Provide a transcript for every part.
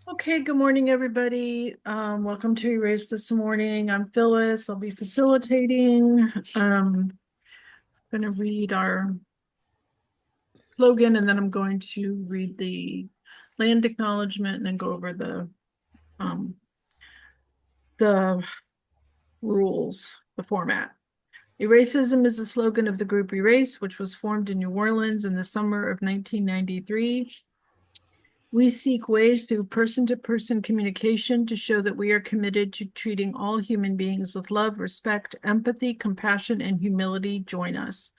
Okay, good morning, everybody. Welcome to Erase this morning. I'm Phyllis. I'll be facilitating. Going to read our slogan, and then I'm going to read the land acknowledgement and then go over um, the rules, the format. Eracism is the slogan of the group Erace, which was formed in New Orleans in the summer of 1993. We seek ways through person-to-person communication to show that we are committed to treating all human beings with love, respect, empathy, compassion, and humility. Join us.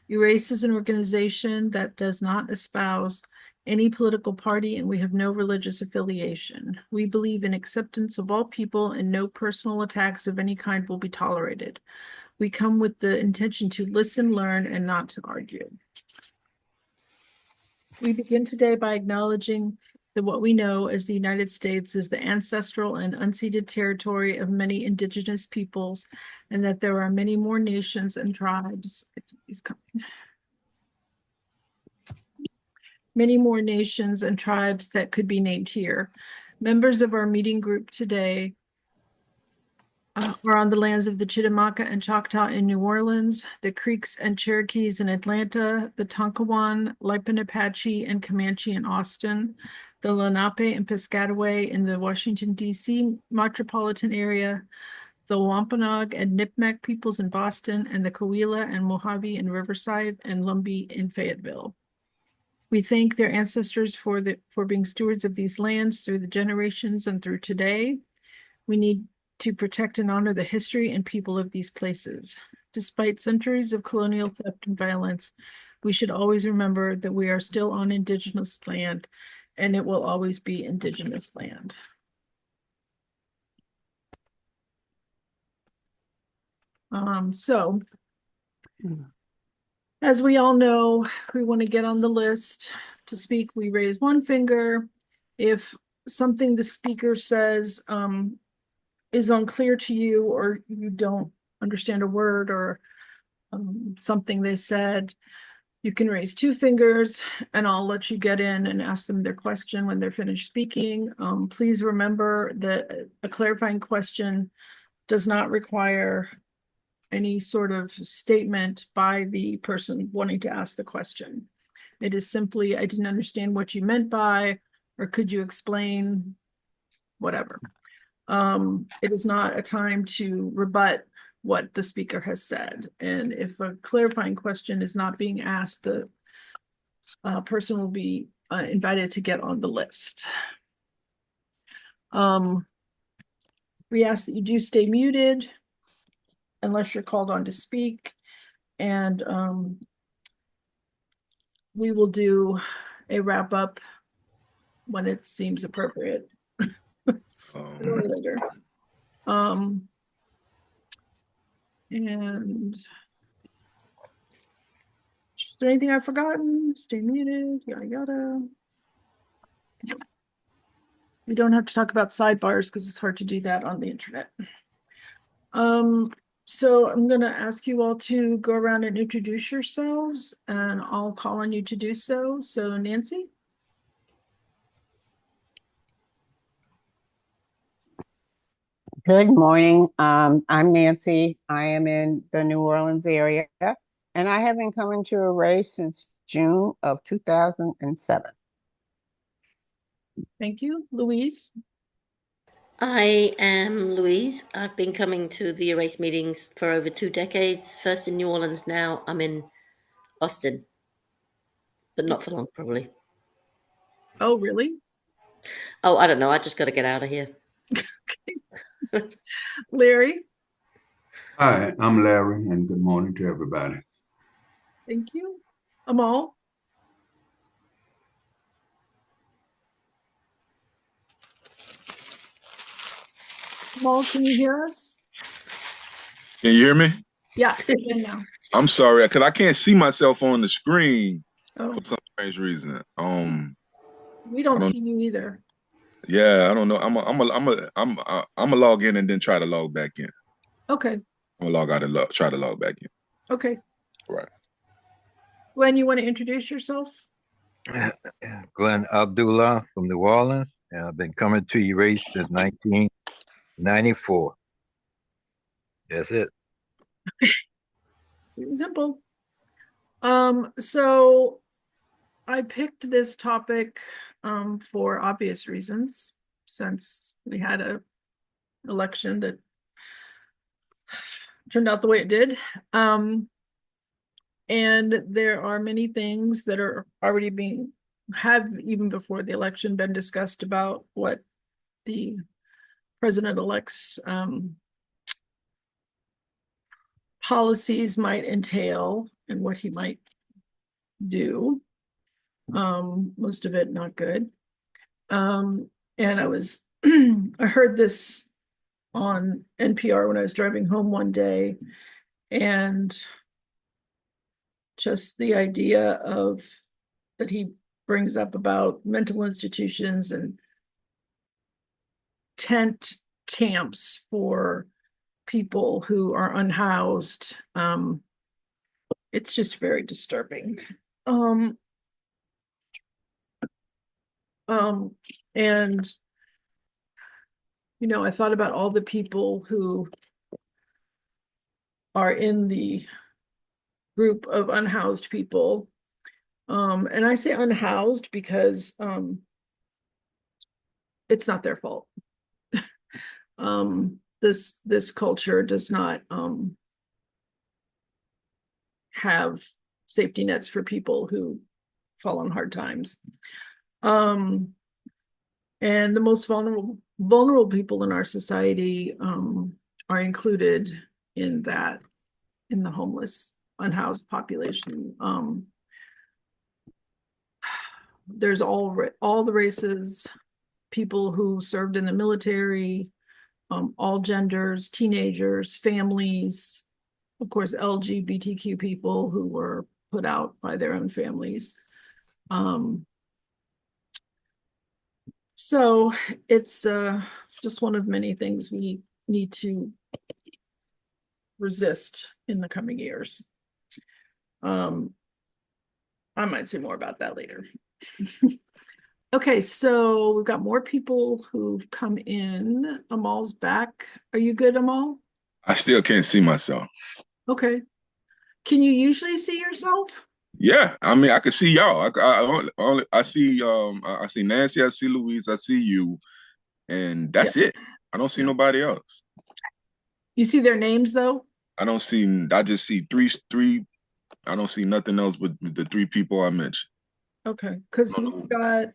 Erase is an organization that does not espouse any political party, and we have no religious affiliation. We believe in acceptance of all people, and no personal attacks of any kind will be tolerated. We come with the intention to listen, learn, and not to argue. We begin today by acknowledging that what we know as the United States is the ancestral and unceded territory of many indigenous peoples, and that there are many more nations and tribes. He's coming. Many more nations and tribes that could be named here. Members of our meeting group today are on the lands of the Chitimaca and Choctaw in New Orleans, the Creeks and Cherokees in Atlanta, the Tonkawan, Lipan Apache, and Comanche in Austin, the Lenape and Piscataway in the Washington, D.C. metropolitan area, the Wampanoag and Nipmuc peoples in Boston, and the Coahuila and Mojave in Riverside and Lumbee in Fayetteville. We thank their ancestors for being stewards of these lands through the generations and through today. We need to protect and honor the history and people of these places. Despite centuries of colonial theft and violence, we should always remember that we are still on indigenous land, and it will always be indigenous land. So, as we all know, we want to get on the list. To speak, we raise one finger. If something the speaker says is unclear to you, or you don't understand a word or something they said, you can raise two fingers and I'll let you get in and ask them their question when they're finished speaking. Please remember that a clarifying question does not require any sort of statement by the person wanting to ask the question. It is simply, I didn't understand what you meant by, or could you explain, whatever. It is not a time to rebut what the speaker has said. And if a clarifying question is not being asked, the person will be invited to get on the list. We ask that you do stay muted unless you're called on to speak. And we will do a wrap up when it seems appropriate. Or later. And is there anything I've forgotten? Stay muted, yada yada. We don't have to talk about sidebars because it's hard to do that on the internet. So I'm going to ask you all to go around and introduce yourselves, and I'll call on you to do so. So Nancy? Good morning. I'm Nancy. I am in the New Orleans area, and I have been coming to Erace since June of 2007. Thank you. Louise? I am Louise. I've been coming to the Erace meetings for over 2 decades. First in New Orleans, now I'm in Austin, but not for long, probably. Oh, really? Oh, I don't know. I just got to get out of here. Larry? Hi, I'm Larry, and good morning to everybody. Thank you. Amal? Amal, can you hear us? Can you hear me? Yeah, now. I'm sorry, because I can't see myself on the screen Oh, for some strange reason. we don't see you either. Yeah, I don't know. I'm a log in and then try to log back in. Okay. I'm gonna log out and try to log back in. Okay. Right. Glenn, you want to introduce yourself? Glenn Abdullah from New Orleans, and I've been coming to Erace since 1994. That's it. Sweet and simple. So I picked this topic for obvious reasons, since we had a election that turned out the way it did. And there are many things that are already have even before the election been discussed about what the president-elect's policies might entail and what he might do. Most of it not good. And I heard this on NPR when I was driving home one day, and just the idea of that he brings up about mental institutions and tent camps for people who are unhoused. It's just very disturbing. And I thought about all the people who are in the group of unhoused people. And I say unhoused because it's not their fault. This culture does not have safety nets for people who fall on hard times. And the most vulnerable people in our society are included in that, in the homeless, unhoused population. There's all the races, people who served in the military, all genders, teenagers, families, of course, LGBTQ people who were put out by their own families. So it's just one of many things we need to resist in the coming years. I might say more about that later. Okay, so we've got more people who've come in. Amal's back. Are you good, Amal? I still can't see myself. Okay. Can you usually see yourself? Yeah, I mean, I can see y'all. I see I see Nancy, I see Louise, I see you, and that's it. I don't see nobody else. You see their names though? I don't see. I just see three. I don't see nothing else but the three people I mentioned. Okay, because you've got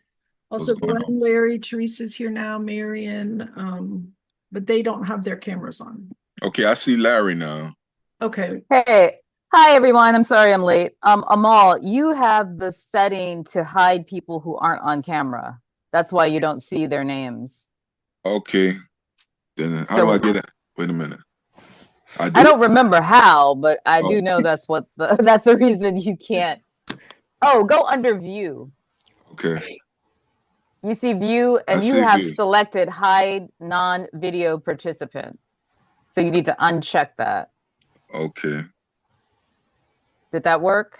also Glenn, Larry, Teresa's here now, Marion, but they don't have their cameras on. Okay, I see Larry now. Okay. Hey, hi everyone. I'm sorry I'm late. Amal, you have the setting to hide people who aren't on camera. That's why you don't see their names. Okay. Then how do I get it? Wait a minute. I don't remember how, but I do know that's that's the reason you can't. Oh, go under view. Okay. You see view, and you have selected hide non-video participants. So you need to uncheck that. Okay. Did that work?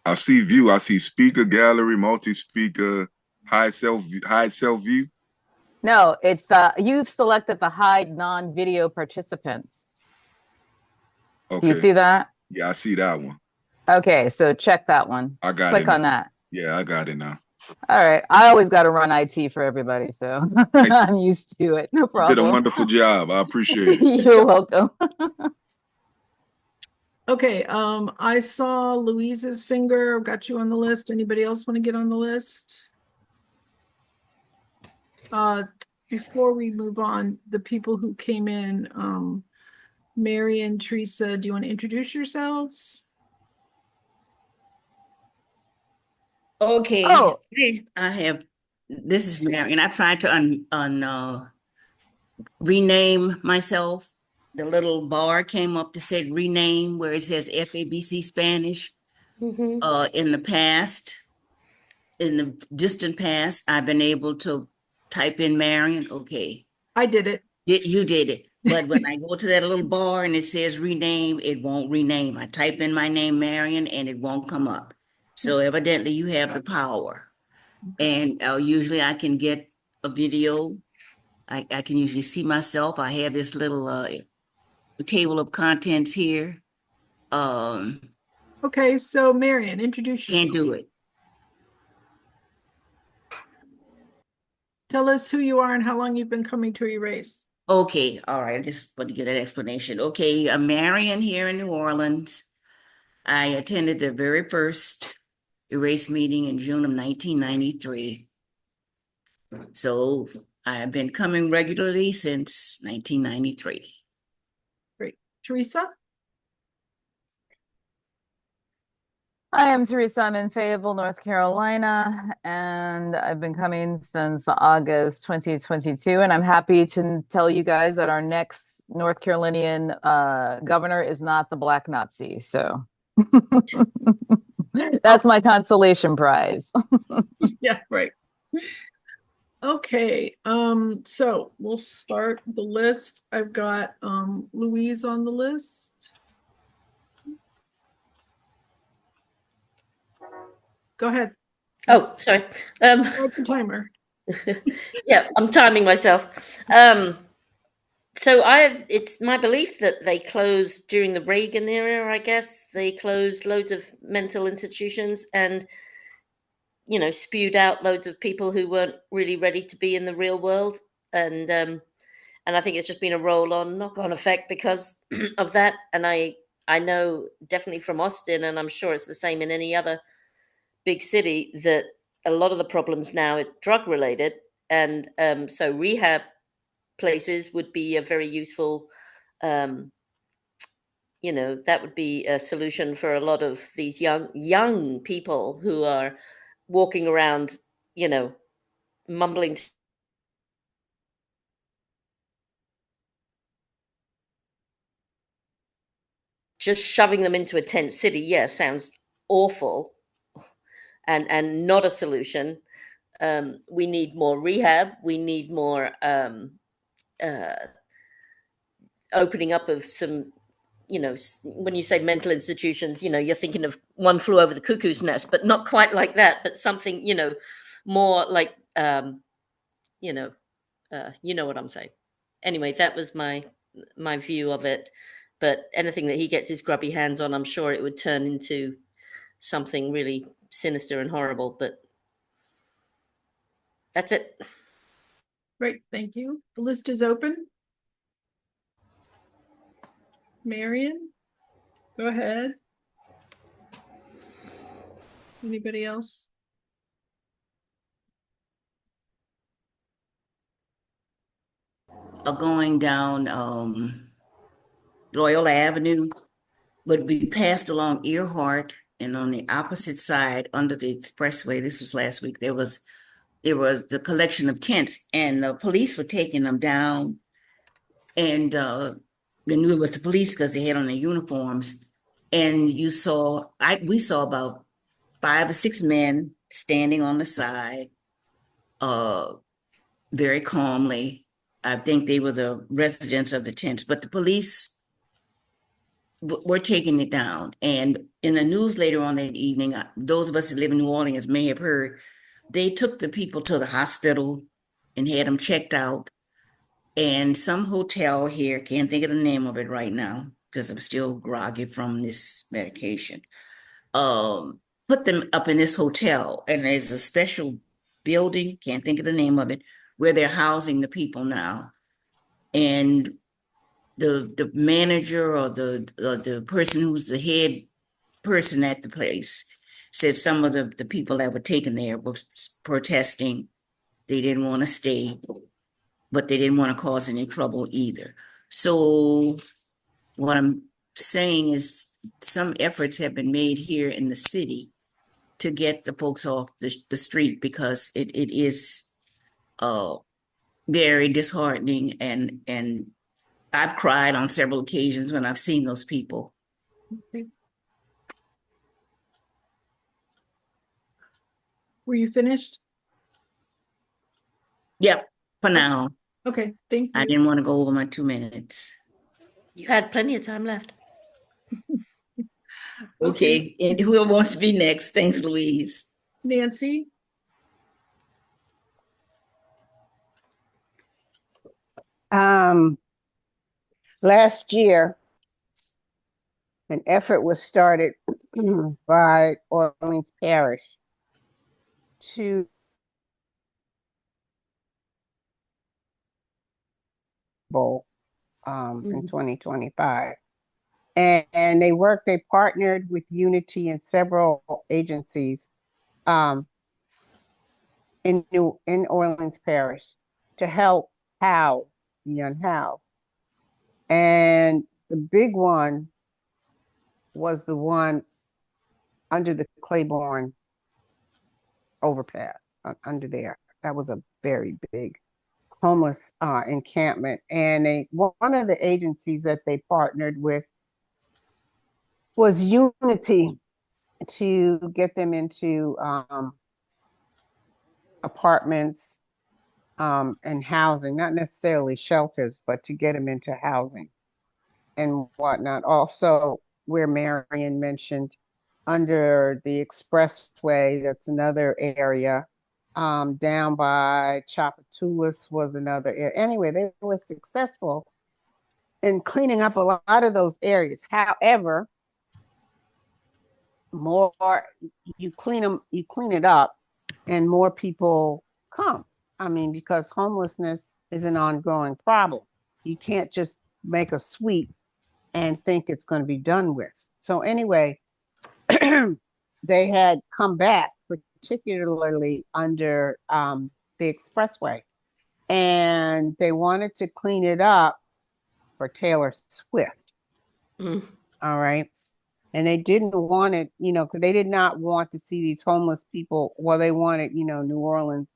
I see view. I see speaker, gallery, multi-speaker, hide self view. No, it's you've selected the hide non-video participants. Okay. Do you see that? Yeah, I see that one. Okay, so check that one. I got it. Click on that. Yeah, I got it now. All right. I always got to run IT for everybody, so I'm used to it. No problem. You did a wonderful job. I appreciate it. You're welcome. Okay, I saw Louise's finger. Got you on the list. Anybody else want to get on the list? Before we move on, the people who came in, Mary and Teresa, do you want to introduce yourselves? Okay. Oh. This is Mary, and I tried to rename myself. The little bar came up that said rename, where it says FABC Spanish. In the past, in the distant past, I've been able to type in Marion. Okay. I did it. You did it. But when I go to that little bar and it says rename, it won't rename. I type in my name, Marion, and it won't come up. So evidently you have the power. And usually I can get a video. I can usually see myself. I have this little table of contents here. Okay, so Marion, introduce yourself. Can't do it. Tell us who you are and how long you've been coming to Erace. Okay, all right. I just want to get an explanation. Okay, I'm Marion here in New Orleans. I attended the very first Erace meeting in June of 1993. So I've been coming regularly since 1993. Great. Teresa? Hi, I'm Teresa. I'm in Fayetteville, North Carolina, and I've been coming since August 2022. And I'm happy to tell you guys that our next North Carolinian governor is not the Black Nazi. So that's my consolation prize. Yeah, right. Okay, so we'll start the list. I've got Louise on the list. Go ahead. Oh, sorry. Start the timer. Yeah, I'm timing myself. So it's my belief that they closed during the Reagan era, I guess. They closed loads of mental institutions and, spewed out loads of people who weren't really ready to be in the real world. And I think it's just been a roll-on, knock-on effect because of that. And I know definitely from Austin, and I'm sure it's the same in any other big city, that a lot of the problems now are drug-related. And so rehab places would be a very useful, um, that would be a solution for a lot of these young people who are walking around, mumbling, just shoving them into a tent city. Yeah, sounds awful and not a solution. We need more rehab. We need more uh, opening up of some, when you say mental institutions, you're thinking of One Flew Over the Cuckoo's Nest, but not quite like that, but something, more like, you know, you know what I'm saying. Anyway, that was my view of it. But anything that he gets his grubby hands on, I'm sure it would turn into something really sinister and horrible. But that's it. Great, thank you. The list is open. Marion, go ahead. Anybody else? Going down Loyola Avenue would be passed along Earhart, and on the opposite side under the expressway, this was last week, there was the collection of tents, and the police were taking them down, and they knew it was the police because they had on their uniforms. And we saw about 5 or 6 men standing on the side, very calmly. I think they were the residents of the tents, but the police were taking it down. And in the news later on that evening, those of us that live in New Orleans may have heard, they took the people to the hospital and had them checked out. And some hotel here, can't think of the name of it right now because I'm still groggy from this medication, put them up in this hotel. And there's a special building, can't think of the name of it, where they're housing the people now. And the manager or the person who's the head person at the place said some of the people that were taken there were protesting. They didn't want to stay, but they didn't want to cause any trouble either. So what I'm saying is some efforts have been made here in the city to get the folks off the street, because it is very disheartening, and I've cried on several occasions when I've seen those people. Okay. Were you finished? Yep, for now. Okay, thank I you. didn't want to go over my 2 minutes. You had plenty of time left. Okay, and who wants to be next? Thanks, Louise. Nancy? Last year, an effort was started by Orleans Parish to in 2025. And they partnered with Unity and several agencies in Orleans Parish to help house the unhoused. And the big one was the one under the Claiborne overpass, under there. That was a very big homeless encampment. And one of the agencies that they partnered with was Unity to get them into apartments and housing, not necessarily shelters, but to get them into housing and whatnot. Also, where Marion mentioned, under the expressway, that's another area. Down by Chapatulas was another area. Anyway, they were successful in cleaning up a lot of those areas. However, more you clean it up, and more people come. I mean, because homelessness is an ongoing problem. You can't just make a sweep and think it's going to be done with. So anyway, they had come back, particularly under the expressway, and they wanted to clean it up for Taylor Swift. Mm. All right. And they didn't want it, because they did not want to see these homeless people. Well, they wanted, New Orleans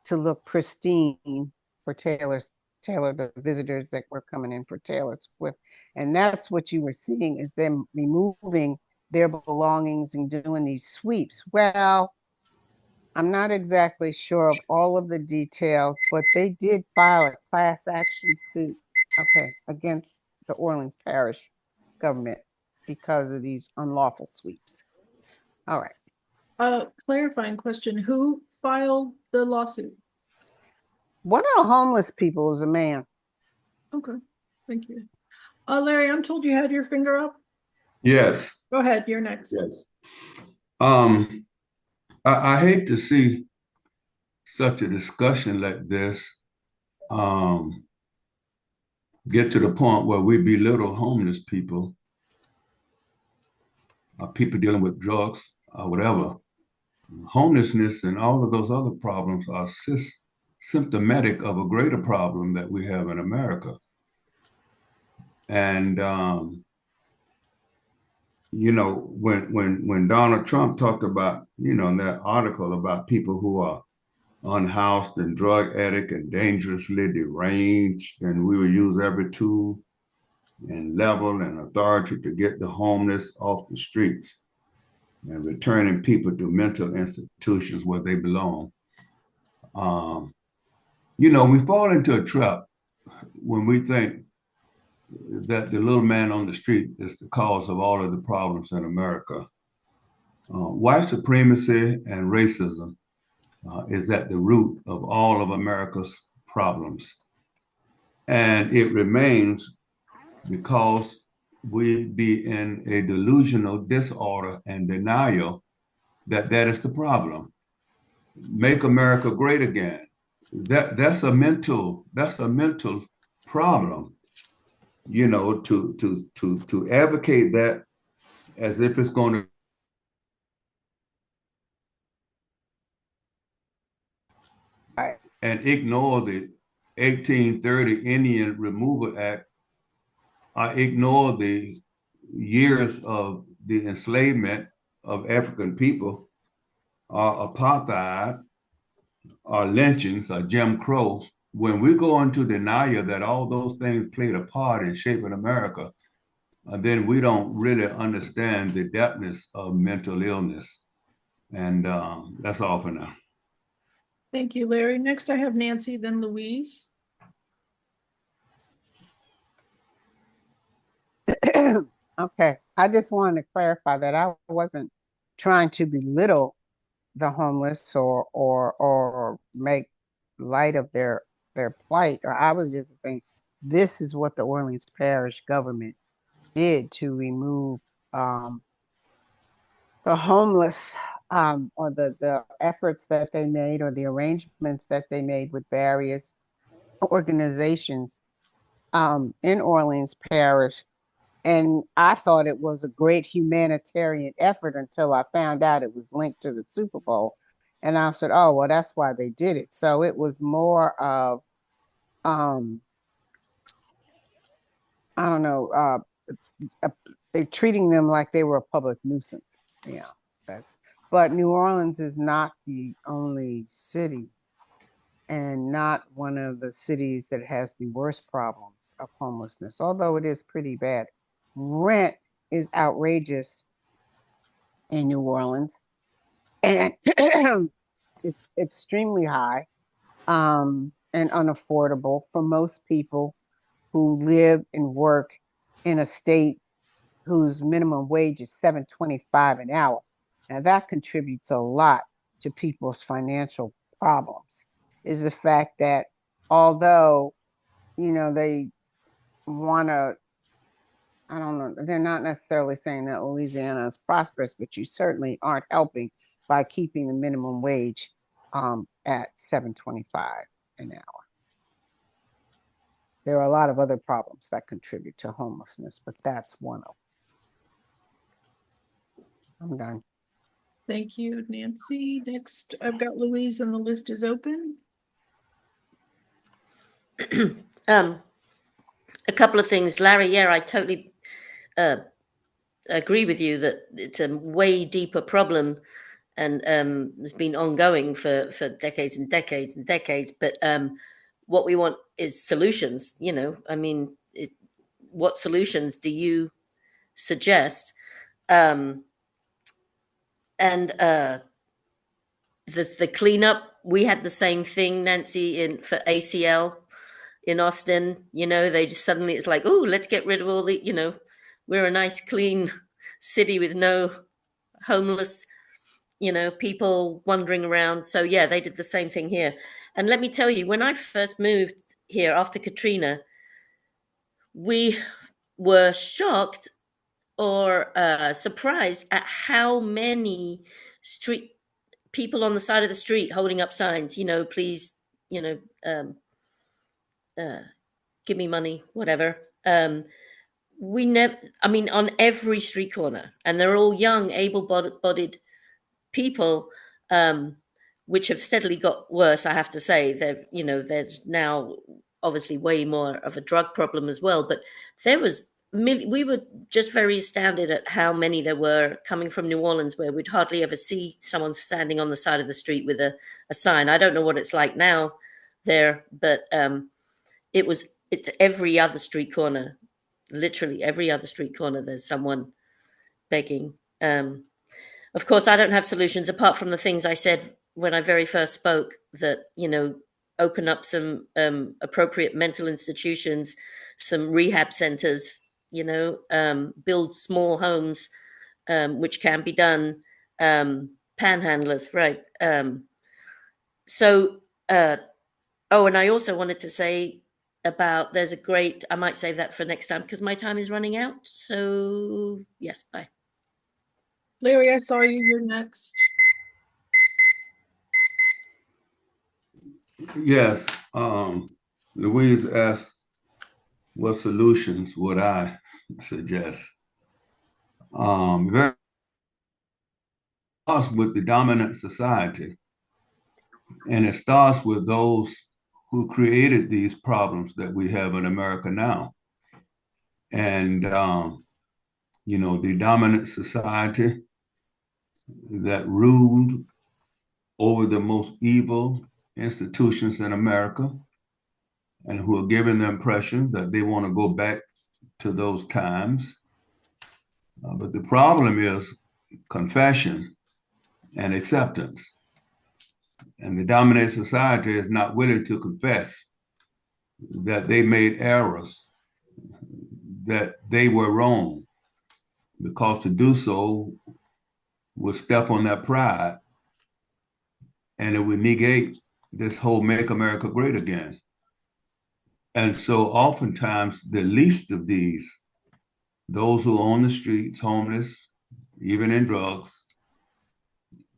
to look pristine for the visitors that were coming in for Taylor Swift. And that's what you were seeing, is them removing their belongings and doing these sweeps. Well, I'm not exactly sure of all of the details, but they did file a class action suit, against the Orleans Parish government because of these unlawful sweeps. All right. Clarifying question, who filed the lawsuit? One of the homeless people is a man. Okay, thank you. Larry, I'm told you had your finger up. Yes, Go ahead, you're next. yes. I hate to see such a discussion like this get to the point where we belittle homeless people, people dealing with drugs or whatever. Homelessness and all of those other problems are symptomatic of a greater problem that we have in America. And when Donald Trump talked about, in that article about people who are unhoused and drug addict and dangerously deranged, and we will use every tool and level and authority to get the homeless off the streets and returning people to mental institutions where they belong. We fall into a trap when we think that the little man on the street is the cause of all of the problems in America. White supremacy and racism is at the root of all of America's problems. And it remains because we be in a delusional disorder and denial that is the problem. Make America great again. That's a mental problem. To advocate that as if it's going to and ignore the 1830 Indian Removal Act, ignore the years of the enslavement of African people, apartheid, or lynchings, or Jim Crow. When we go into denial that all those things played a part in shaping America, then we don't really understand the depthness of mental illness. And that's all for now. Thank you, Larry. Next, I have Nancy, then Louise. Okay, I just wanted to clarify that I wasn't trying to belittle the homeless or make light of their plight. Or I was just this is what the Orleans Parish government did to remove the homeless, or the efforts that they made, or the arrangements that they made with various organizations in Orleans Parish. And I thought it was a great humanitarian effort until I found out it was linked to the Super Bowl. And I said, oh, well, that's why they did it. So it was more of, I don't know, uh, they're treating them like they were a public nuisance. Yeah, but New Orleans is not the only city and not one of the cities that has the worst problems of homelessness, although it is pretty bad. Rent is outrageous in New Orleans, and it's extremely high, and unaffordable for most people who live and work in a state whose minimum wage is $7.25 an hour. Now that contributes a lot to people's financial problems. Is the fact that although they want to, I don't know, they're not necessarily saying that Louisiana is prosperous, but you certainly aren't helping by keeping the minimum wage at $7.25 an hour. There are a lot of other problems that contribute to homelessness, but that's one of them. I'm done. Thank you, Nancy. Next, I've got Louise and the list is open. A couple of things, Larry. Yeah, I totally agree with you that it's a way deeper problem, and has been ongoing for decades and decades and decades. But what we want is solutions. I mean, what solutions do you suggest? And the cleanup, we had the same thing, Nancy, in for ACL in Austin. They just suddenly, it's like, oh, let's get rid of all the, we're a nice clean city with no homeless, people wandering around. So yeah, they did the same thing here. And let me tell you, when I first moved here after Katrina, we were shocked or surprised at how many street people on the side of the street holding up signs, please, um, uh, give me money, whatever. We never, I mean, on every street corner, and they're all young, able-bodied people, which have steadily got worse. I have to say, there's now obviously way more of a drug problem as well. But there was, we were just very astounded at how many there were coming from New Orleans, where we'd hardly ever see someone standing on the side of the street with a sign. I don't know what it's like now there, but it's every other street corner, literally every other street corner. There's someone begging. Of course, I don't have solutions apart from the things I said when I very first spoke, that, open up some appropriate mental institutions, some rehab centers, build small homes, which can be done, panhandlers, right? So, oh, and I also wanted to say there's a great, I might save that for next time because my time is running out. So yes, bye. Larry, I saw you. You're next. Yes. Louise asked, what solutions would I suggest? Very starts with the dominant society, and it starts with those who created these problems that we have in America now. And the dominant society that ruled over the most evil institutions in America, and who are giving the impression that they want to go back to those times. But the problem is confession and acceptance. And the dominant society is not willing to confess that they made errors, that they were wrong, because to do so would step on that pride, and it would negate this whole Make America Great Again. And so oftentimes the least of these, those who are on the streets, homeless, even in drugs,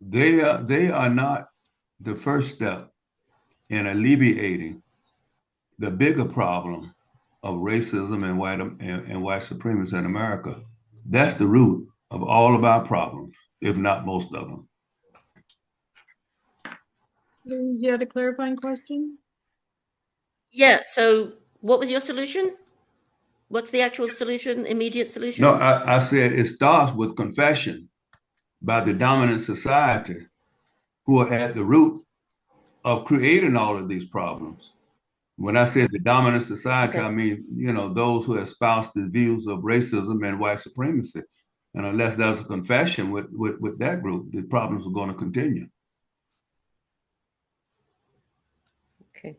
they are not the first step in alleviating the bigger problem of racism and white supremacy in America. That's the root of all of our problems, if not most of them. You had a clarifying question? Yeah. So, what was your solution? What's the actual solution? Immediate solution? No, I said it starts with confession by the dominant society who are at the root of creating all of these problems. When I say the dominant society, Okay. I mean, those who espouse the views of racism and white supremacy. And unless there's a confession with that group, the problems are going to continue. Okay.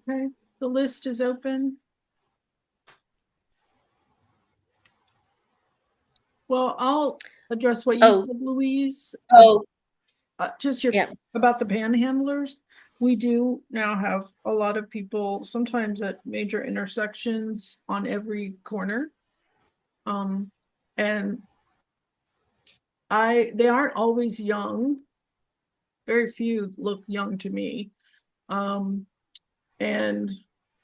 Okay, the list is open. Well, I'll address what you Oh. said, Louise. Oh. Just Yeah. about the panhandlers. We do now have a lot of people, sometimes at major intersections on every corner. And they aren't always young. Very few look young to me. And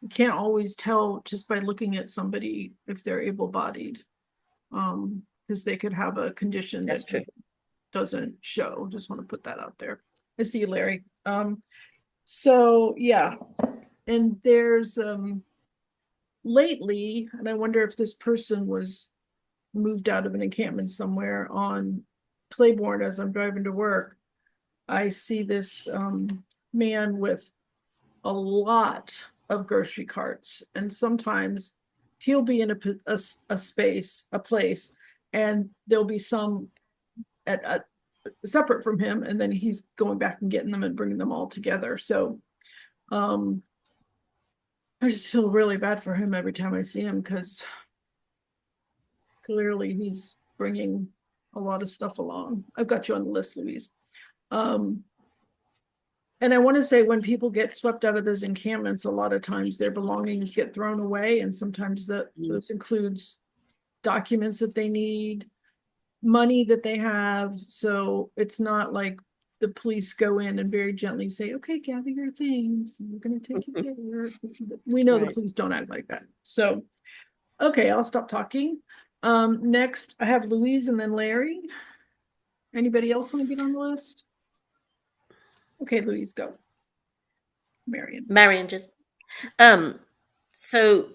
you can't always tell just by looking at somebody if they're able-bodied. Because they could have a condition That's that true. doesn't show. Just want to put that out there. I see you, Larry. So yeah, and there's lately, and I wonder if this person was moved out of an encampment somewhere on Claiborne as I'm driving to work. I see this man with a lot of grocery carts, and sometimes he'll be in a space, a place, and there'll be some at separate from him, and then he's going back and getting them and bringing them all together. So I just feel really bad for him every time I see him, because clearly he's bringing a lot of stuff along. I've got you on the list, Louise. And I want to say, when people get swept out of those encampments, a lot of times their belongings get thrown away, and sometimes those includes documents that they need, money that they have. So it's not like the police go in and very gently say, okay, gather your things, we're going to take you there. We know the Right. police don't act like that. So, okay, I'll stop talking. Next, I have Louise and then Larry. Anybody else want to get on the list? Okay, Louise, go. Marion, just so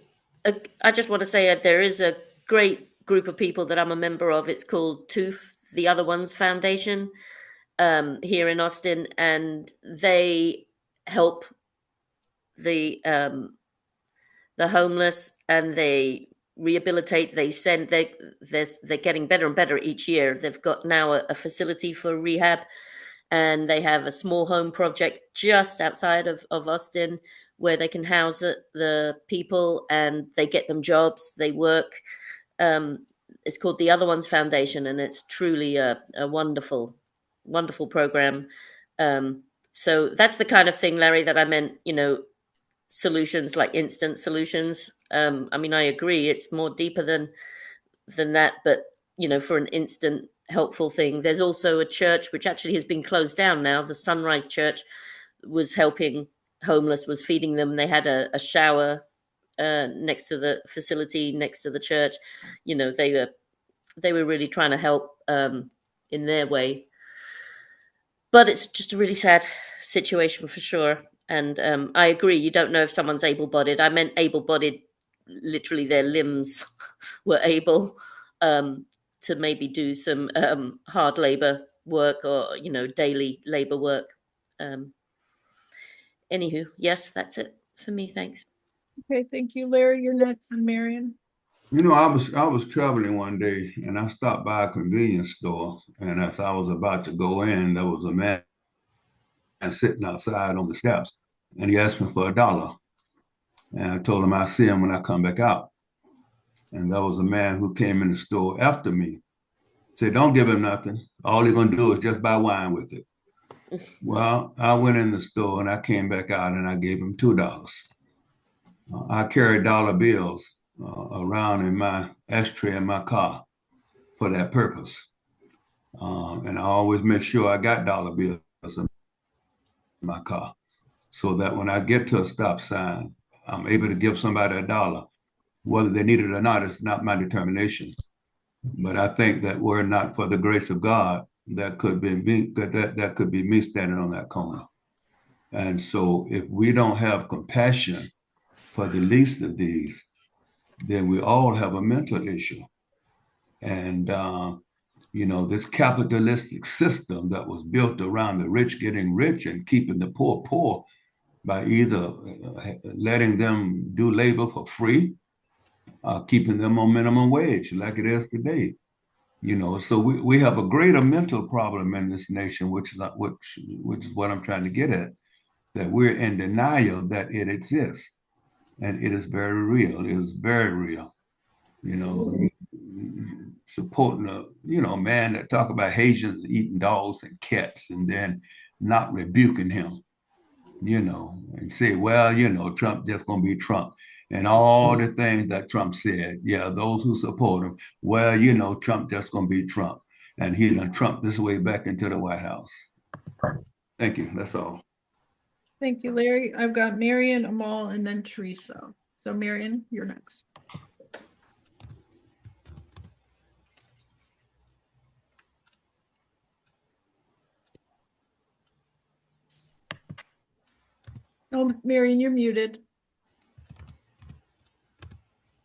I just want to say there is a great group of people that I'm a member of. It's called TOOF, the Other Ones Foundation, here in Austin, and they help the homeless, and they rehabilitate. They're getting better and better each year. They've got now a facility for rehab, and they have a small home project just outside of Austin where they can house the people, and they get them jobs, they work. It's called the Other Ones Foundation, and it's truly a wonderful, wonderful program. So that's the kind of thing, Larry, that I meant, solutions, like instant solutions. I mean, I agree, it's more deeper than that, but for an instant helpful thing. There's also a church which actually has been closed down now. The Sunrise Church was helping homeless, was feeding them. They had a shower next to the facility, next to the church. They were really trying to help in their way. But it's just a really sad situation for sure. And I agree, you don't know if someone's able-bodied. I meant able-bodied, literally their limbs were able to maybe do some hard labor work, or daily labor work. Anywho, yes, that's it for me. Thanks. Okay, thank you, Larry. You're next, and Marion. I was traveling one day, and I stopped by a convenience store, and as I was about to go in, there was a man sitting outside on the steps, and he asked me for $1. And I told him I'd see him when I come back out. And there was a man who came in the store after me. Said, don't give him nothing. All he's gonna do is just buy wine with it. Well, I went in the store and I came back out and I gave him $2. I carry dollar bills around in my ashtray in my car for that purpose. And I always make sure I got dollar bills in my car so that when I get to a stop sign, I'm able to give somebody a dollar. Whether they need it or not, it's not my determination. But I think that were it not for the grace of God, that could be me, that could be me standing on that corner. And so if we don't have compassion for the least of these, then we all have a mental issue. And this capitalistic system that was built around the rich getting rich and keeping the poor poor by either letting them do labor for free, keeping them on minimum wage like it is today. So we have a greater mental problem in this nation, which is what I'm trying to get at, that we're in denial that it exists. And it is very real. It is very real. You know, supporting a man that talk about Haitians eating dogs and cats and then not rebuking him, and say, well, Trump just gonna be Trump. And all the things that Trump said, yeah, those who support him, well, Trump just gonna be Trump. And he done Trump this way back into the White House. Thank you. That's all. Thank you, Larry. I've got Marion, Amal, and then Teresa. So Marion, you're next. Oh, Marion, you're muted.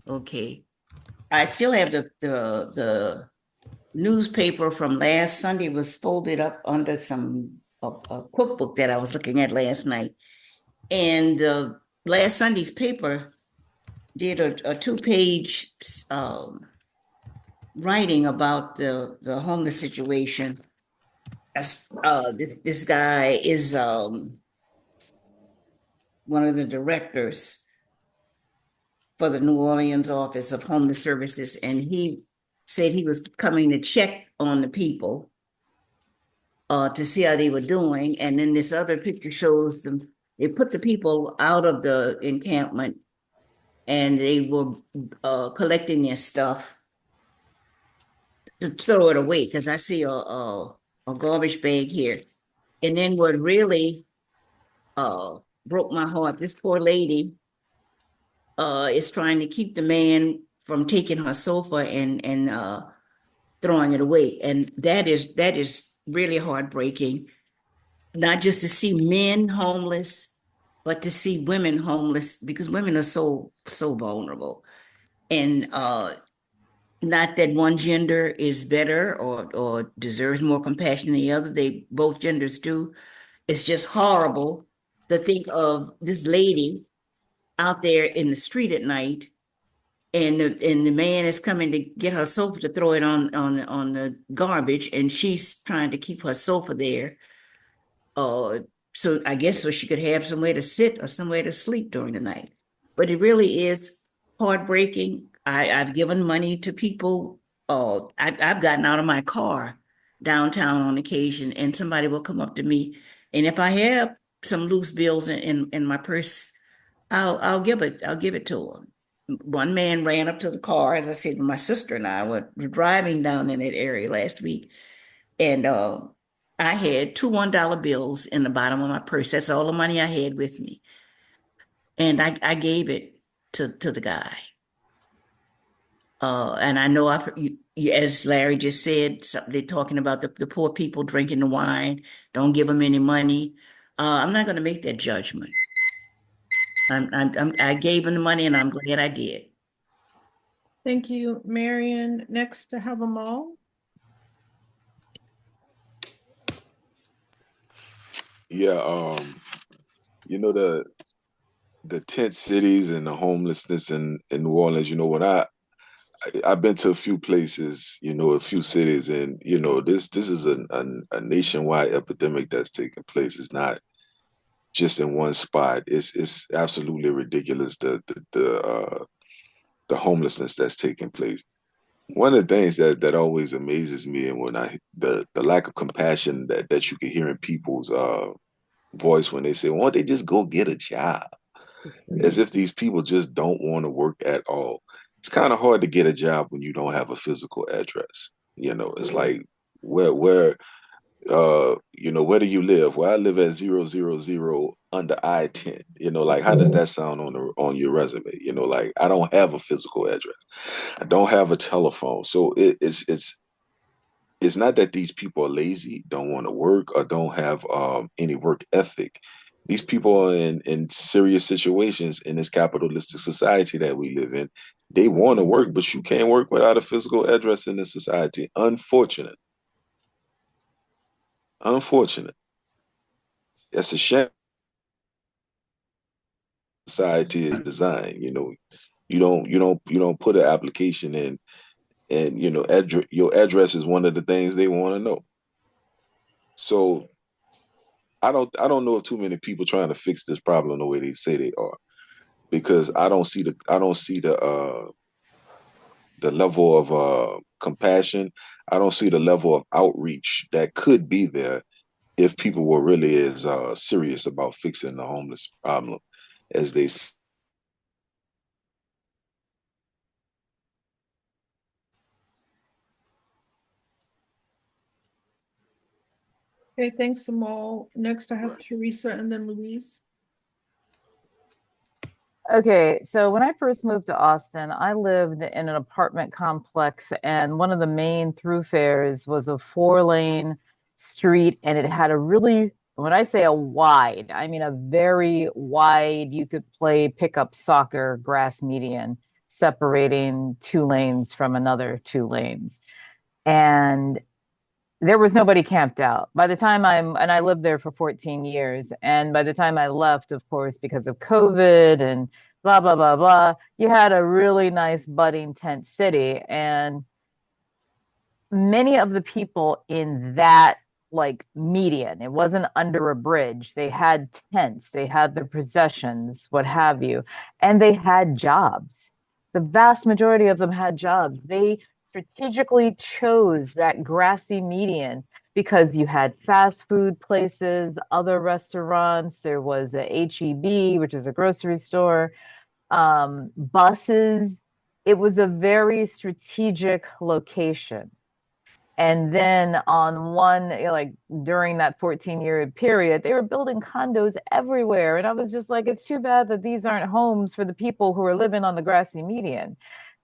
Okay. I still have the newspaper from last Sunday was folded up under some a cookbook that I was looking at last night. And last Sunday's paper did a 2-page writing about the homeless situation. This guy is one of the directors for the New Orleans Office of Homeless Services, and he said he was coming to check on the people to see how they were doing. And then this other picture shows them, they put the people out of the encampment and they were collecting their stuff to throw it away, because I see a garbage bag here. And then what really broke my heart, this poor lady is trying to keep the man from taking her sofa and throwing it away. And that is really heartbreaking, not just to see men homeless, but to see women homeless, because women are so vulnerable. And not that one gender is better or deserves more compassion than the other. They both genders do. It's just horrible to think of this lady out there in the street at night, and the man is coming to get her sofa to throw it on the garbage, and she's trying to keep her sofa there. So I guess so she could have somewhere to sit or somewhere to sleep during the night. But it really is heartbreaking. I've given money to people. I've gotten out of my car downtown on occasion, and somebody will come up to me, and if I have some loose bills in my purse, I'll give it to them. One man ran up to the car, as I said, my sister and I were driving down in that area last week, and I had two $1 bills in the bottom of my purse. That's all the money I had with me. And I gave it to the guy. And I know as Larry just said, they're talking about the poor people drinking the wine. Don't give them any money. I'm not going to make that judgment. I gave him the money, and I'm glad I did. Thank you, Marion. Next to have Amal. Yeah, the tent cities and the homelessness in New Orleans. When I've been to a few places, a few cities, and this is a nationwide epidemic that's taking place. It's not just in one spot. It's absolutely ridiculous the homelessness that's taking place. One of the things that always amazes me, and when the lack of compassion that you can hear in people's voice when they say, "Why don't they just go get a job?" as if these people just don't want to work at all. It's kind of hard to get a job when you don't have a physical address. It's like where where do you live? Well, I live at 000 under I-10. Like how does that sound on your resume? Like I don't have a physical address. I don't have a telephone. So it's not that these people are lazy, don't want to work, or don't have any work ethic. These people are in serious situations in this capitalistic society that we live in. They want to work, but you can't work without a physical address in this society. Unfortunate. Unfortunate. That's a shame. Society is designed. You don't put an application in, and your address is one of the things they want to know. So I don't know of too many people trying to fix this problem the way they say they are, because I don't see the level of compassion. I don't see the level of outreach that could be there if people were really as serious about fixing the homeless problem as they. Okay, thanks, Amal. Next, I have Teresa and then Louise. Okay, so when I first moved to Austin, I lived in an apartment complex, and one of the main thoroughfares was a 4-lane street, and it had a really, when I say a wide, I mean a very wide, you could play pickup soccer grass median separating 2 lanes from another 2 lanes. And there was nobody camped out. And I lived there for 14 years. And by the time I left, of course, because of COVID and blah, blah, blah, blah, you had a really nice budding tent city. And many of the people in that like median, it wasn't under a bridge. They had tents, they had their possessions, what have you, and they had jobs. The vast majority of them had jobs. They strategically chose that grassy median because you had fast food places, other restaurants, there was a HEB, which is a grocery store, buses. It was a very strategic location. And then on one, like during that 14-year period, they were building condos everywhere. And I was just like, it's too bad that these aren't homes for the people who are living on the grassy median.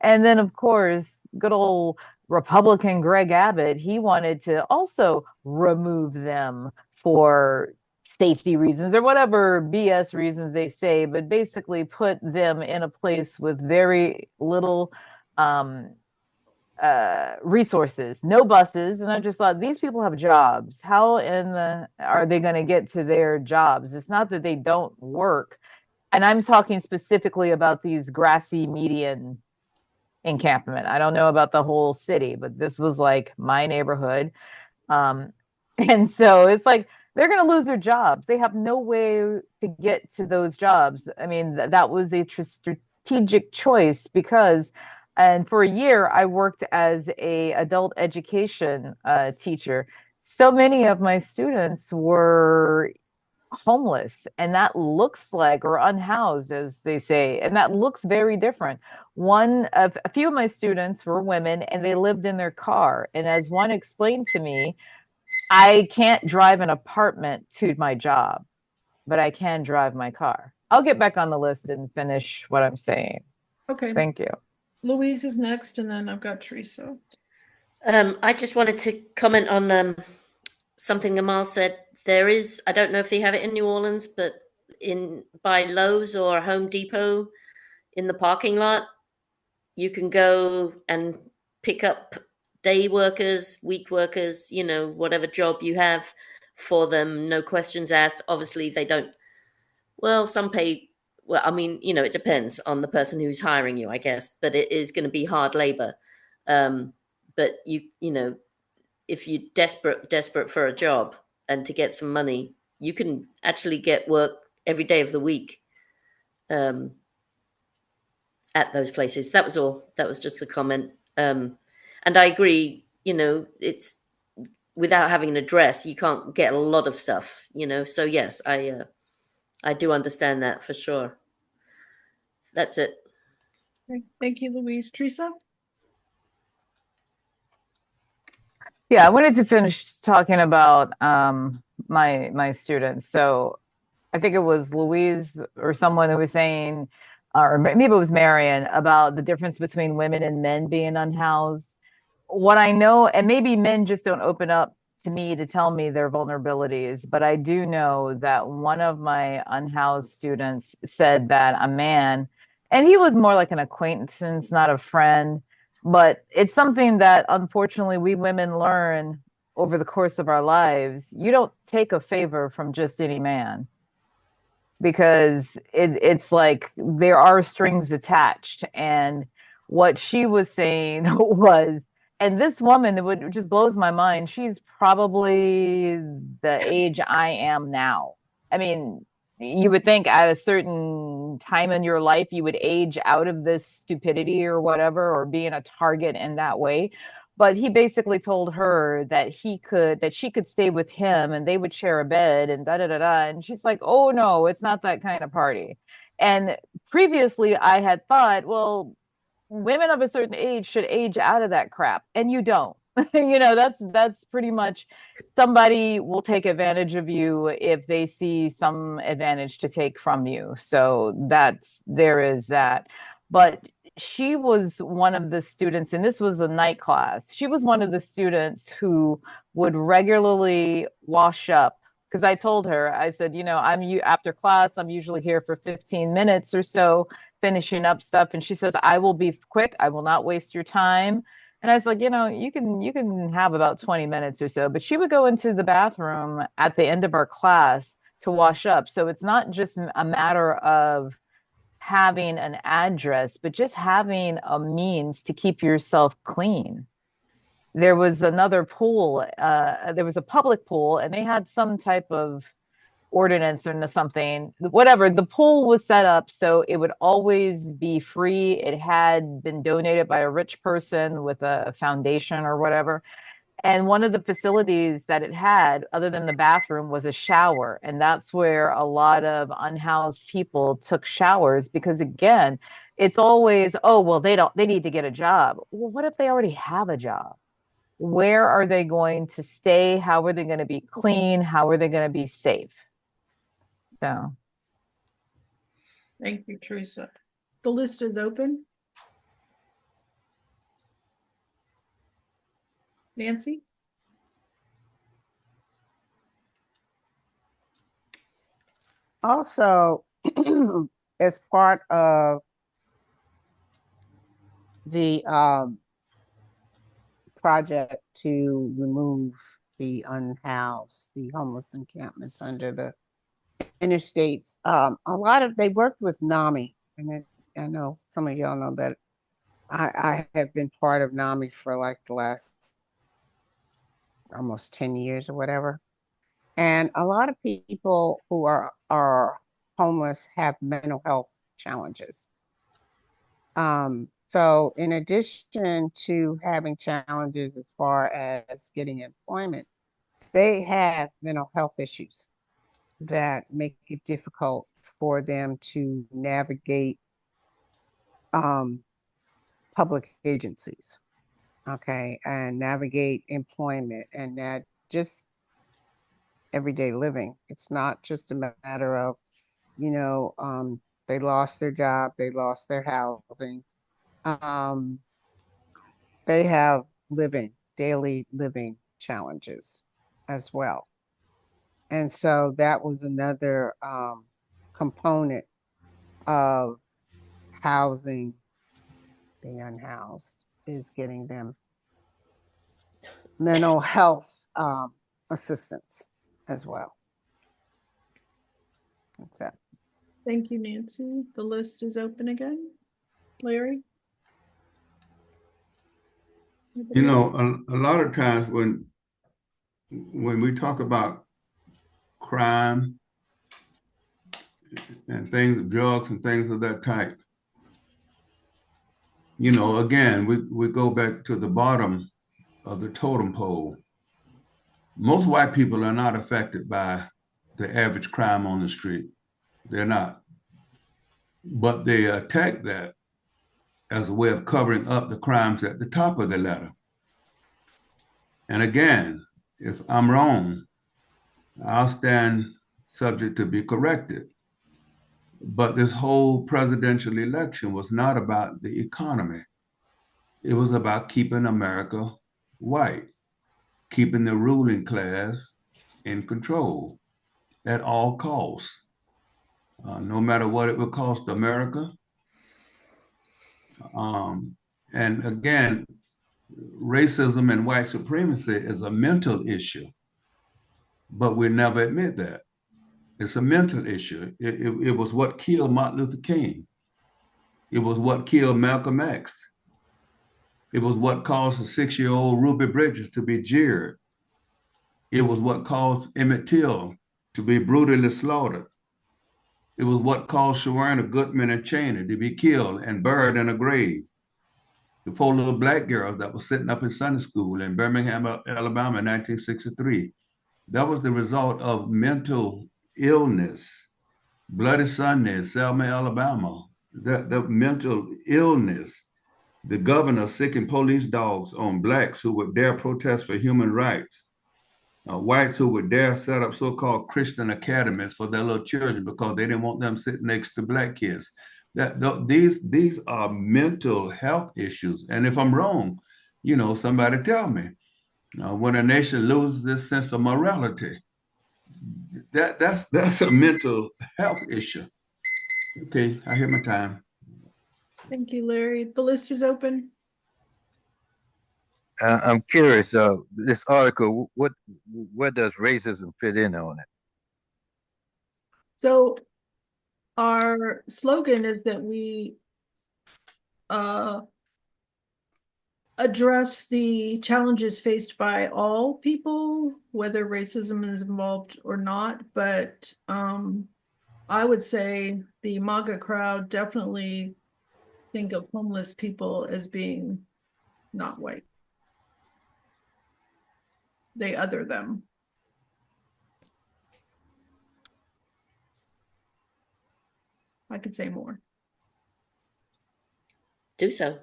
And then, of course, good old Republican Greg Abbott, he wanted to also remove them for safety reasons or whatever BS reasons they say, but basically put them in a place with very little um, resources, no buses. And I just thought, these people have jobs. How in the are they going to get to their jobs? It's not that they don't work. And I'm talking specifically about these grassy median encampment. I don't know about the whole city, but this was like my neighborhood. Um, and so it's like they're going to lose their jobs. They have no way to get to those jobs. I mean, that was a strategic choice because, and for a year, I worked as a adult education teacher. So many of my students were homeless, and that looks like, or unhoused as they say, and that looks very different. One of a few of my students were women, and they lived in their car, and as one explained to me, I can't drive an apartment to my job, but I can drive my car. I'll get back on the list and finish what I'm saying. Okay, Thank you. Louise is next, and then I've got Teresa. I just wanted to comment on something Amal said. There is, I don't know if they have it in New Orleans, but in by Lowe's or Home Depot in the parking lot, you can go and pick up day workers, week workers, whatever job you have for them, no questions asked. Obviously, they don't, well, some pay, well, I mean, it depends on the person who's hiring you, I guess, but it is going to be hard labor. But if you're desperate for a job and to get some money, you can actually get work every day of the week um, at those places. That was all. That was just the comment. And I agree. It's without having an address, you can't get a lot of stuff. So yes, I do understand that for sure. That's it. Okay, thank you, Louise. Teresa? Yeah, I wanted to finish talking about my students. So I think it was Louise or someone who was saying, or maybe it was Marion, about the difference between women and men being unhoused. What I know, and maybe men just don't open up to me to tell me their vulnerabilities, but I do know that one of my unhoused students said that a man, and he was more like an acquaintance, not a friend, but it's something that unfortunately we women learn over the course of our lives. You don't take a favor from just any man because it's like there are strings attached. And what she was saying was, and this woman, it just blows my mind. She's probably the age I am now. I mean, you would think at a certain time in your life you would age out of this stupidity or whatever, or being a target in that way. But he basically told her that she could stay with him and they would share a bed and da da da da. And she's like, oh no, it's not that kind of party. And previously I had thought, well, women of a certain age should age out of that crap, and you don't. That's pretty much, somebody will take advantage of you if they see some advantage to take from you. So there is that. But she was one of the students, and this was a night class. She was one of the students who would regularly wash up, because I told her, I said, I'm you after class, I'm usually here for 15 minutes or so finishing up stuff. And she says, I will be quick. I will not waste your time. And I was like, you can have about 20 minutes or so. But she would go into the bathroom at the end of our class to wash up. So it's not just a matter of having an address, but just having a means to keep yourself clean. There was another pool, there was a public pool, and they had some type of ordinance or something, whatever. The pool was set up so it would always be free. It had been donated by a rich person with a foundation or whatever. And one of the facilities that it had, other than the bathroom, was a shower. And that's where a lot of unhoused people took showers because, again, it's always, oh, well, they need to get a job. Well, what if they already have a job? Where are they going to stay? How are they going to be clean? How are they going to be safe? So, Thank you, Teresa. The list is open. Nancy? Also, as part of the project to remove the unhoused, the homeless encampments under the interstates, they worked with NAMI, and I know some of y'all know that I have been part of NAMI for like the last almost 10 years or whatever. And a lot of people who are homeless have mental health challenges. So in addition to having challenges as far as getting employment, they have mental health issues that make it difficult for them to navigate public agencies, okay, and navigate employment and that just everyday living. It's not just a matter of, they lost their job, they lost their housing. Um, they have daily living challenges as well. And so that was another component of housing the unhoused, is getting them mental health assistance as well. That's it. Thank you, Nancy. The list is open again. Larry? You know, a lot of times when we talk about crime and things, drugs and things of that type, again, we go back to the bottom of the totem pole. Most white people are not affected by the average crime on the street. They're not. but they attack that as a way of covering up the crimes at the top of the letter. And again, if I'm wrong, I'll stand subject to be corrected. But this whole presidential election was not about the economy. It was about keeping America white, keeping the ruling class in control at all costs, no matter what it would cost America. Um, and again, racism and white supremacy is a mental issue, but we never admit that. It's a mental issue. It was what killed Martin Luther King. It was what killed Malcolm X. It was what caused a 6-year-old Ruby Bridges to be jeered. It was what caused Emmett Till to be brutally slaughtered. It was what caused Shawana Goodman and Cheney to be killed and buried in a grave. The 4 little black girls that were sitting up in Sunday school in Birmingham, Alabama in 1963. That was the result of mental illness. Bloody Sunday in Selma, Alabama. The mental illness. The governor sicking police dogs on blacks who would dare protest for human rights. Whites who would dare set up so-called Christian academies for their little children because they didn't want them sitting next to black kids. These are mental health issues, and if I'm wrong, somebody tell me. When a nation loses this sense of morality, that's a mental health issue. Okay, I hit my time. Thank you, Larry. The list is open. I'm curious. This article, where does racism fit in on it? So our slogan is that we uh, address the challenges faced by all people, whether racism is involved or not. But I would say the MAGA crowd definitely think of homeless people as being not white. They other them. I could say more. Do so.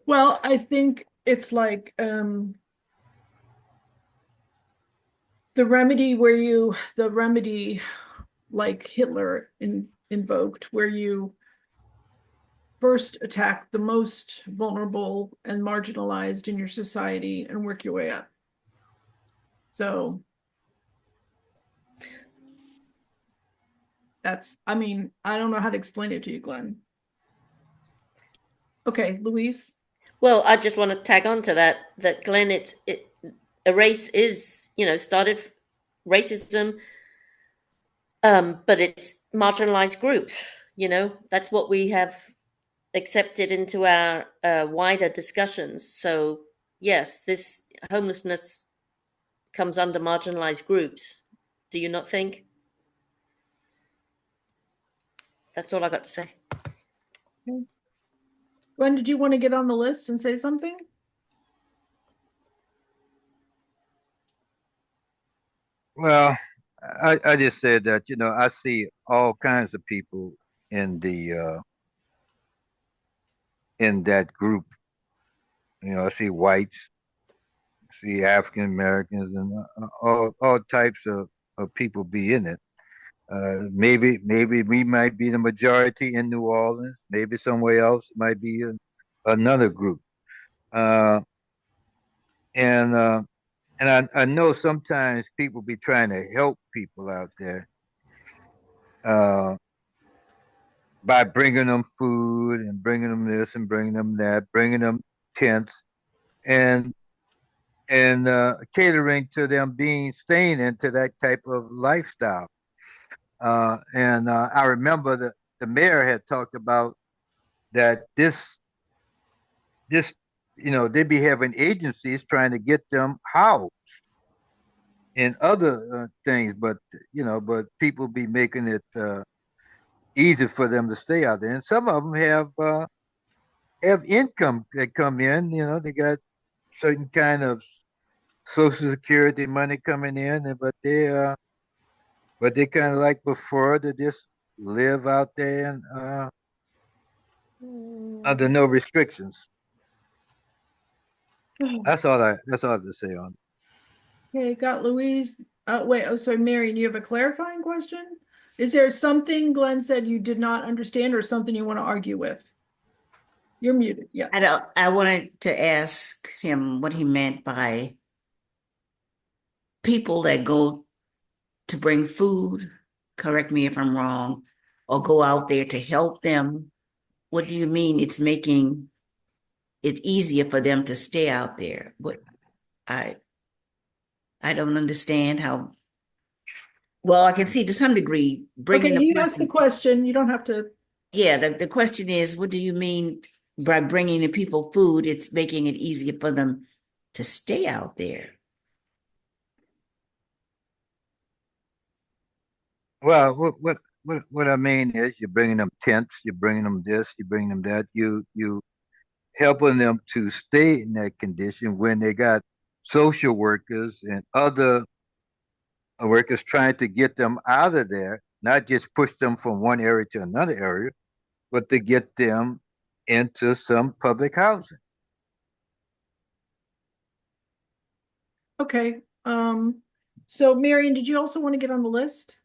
Well, I think it's like the remedy like Hitler invoked, where you first attack the most vulnerable and marginalized in your society and work your way up. So I don't know how to explain it to you, Glenn. Okay, Louise. Well, I just want to tag on to that Glenn, Erace is, started racism, but it's marginalized groups, that's what we have accepted into our wider discussions. So yes, this homelessness comes under marginalized groups. Do you not think? That's all I got to say. Okay. Glenn, did you want to get on the list and say something? Well, I just said that, I see all kinds of people in the in that group. I see whites, see African Americans, and all types of people be in it. Maybe we might be the majority in New Orleans. Maybe somewhere else might be another group. Uh, and uh, and I know sometimes people be trying to help people out there uh, by bringing them food and bringing them this and bringing them that, bringing them tents and catering to them being staying into that type of lifestyle. I remember the mayor had talked about that this they be having agencies trying to get them housed and other things, but people be making it easy for them to stay out there, and some of them have income that come in. They got certain kind of social security money coming in, but they kind of like prefer to just live out there and under no restrictions. That's all I have to say on it. Okay, got Louise. Wait, oh, sorry, Marion, you have a clarifying question? Is there something Glenn said you did not understand or something you want to argue with? You're muted, yeah. I wanted to ask him what he meant by people that go to bring food, correct me if I'm wrong, or go out there to help them. What do you mean it's making it easier for them to stay out there? What I don't understand how. Well, I can see to some degree bringing Okay, a you asked the person. question, you don't have to. Yeah, the question is, what do you mean by bringing the people food? It's making it easier for them to stay out there. Well, what I mean is, you're bringing them tents, you're bringing them this, you're bringing them that. You helping them to stay in that condition when they got social workers and other workers trying to get them out of there, not just push them from one area to another area, but to get them into some public housing. Okay, so Marion, did you also want to get on the list?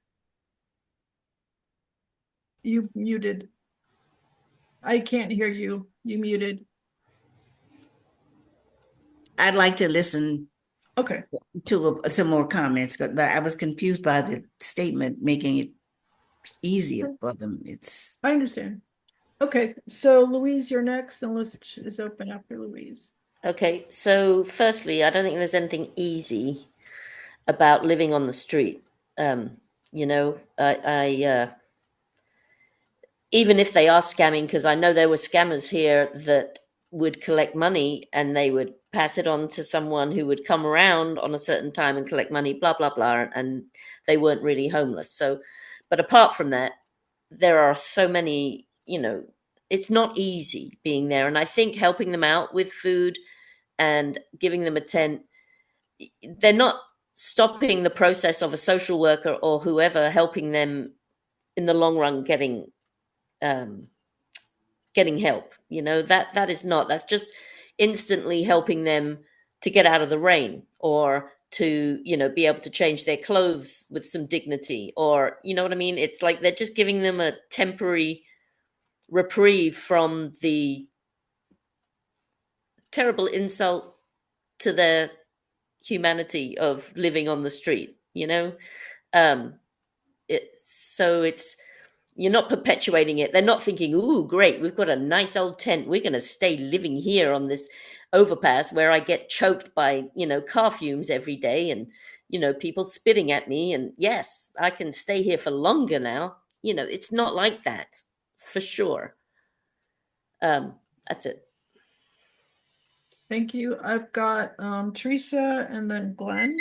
You muted. I can't hear you. You muted. I'd like to listen Okay, to some more comments, but I was confused by the statement making it easier for them. It's I understand. Okay, so Louise, you're next. The list is open after Louise. Okay, so firstly, I don't think there's anything easy about living on the street. You know, even if they are scamming, because I know there were scammers here that would collect money and they would pass it on to someone who would come around on a certain time and collect money, blah, blah, blah. And they weren't really homeless. So, but apart from that, there are so many, you know, it's not easy being there. And I think helping them out with food and giving them a tent, they're not stopping the process of a social worker or whoever helping them in the long run um, getting help. You know, that is not, that's just instantly helping them to get out of the rain or to, you know, be able to change their clothes with some dignity, or you know what I mean? It's like they're just giving them a temporary reprieve from the terrible insult to their humanity of living on the street, you know. um it's you're not perpetuating it. They're not thinking, ooh, great, we've got a nice old tent, we're going to stay living here on this overpass where I get choked by, you know, car fumes every day and, you know, people spitting at me, and yes, I can stay here for longer now. You know, it's not like that, for sure. That's it. Thank you. I've got Teresa and then Glenn.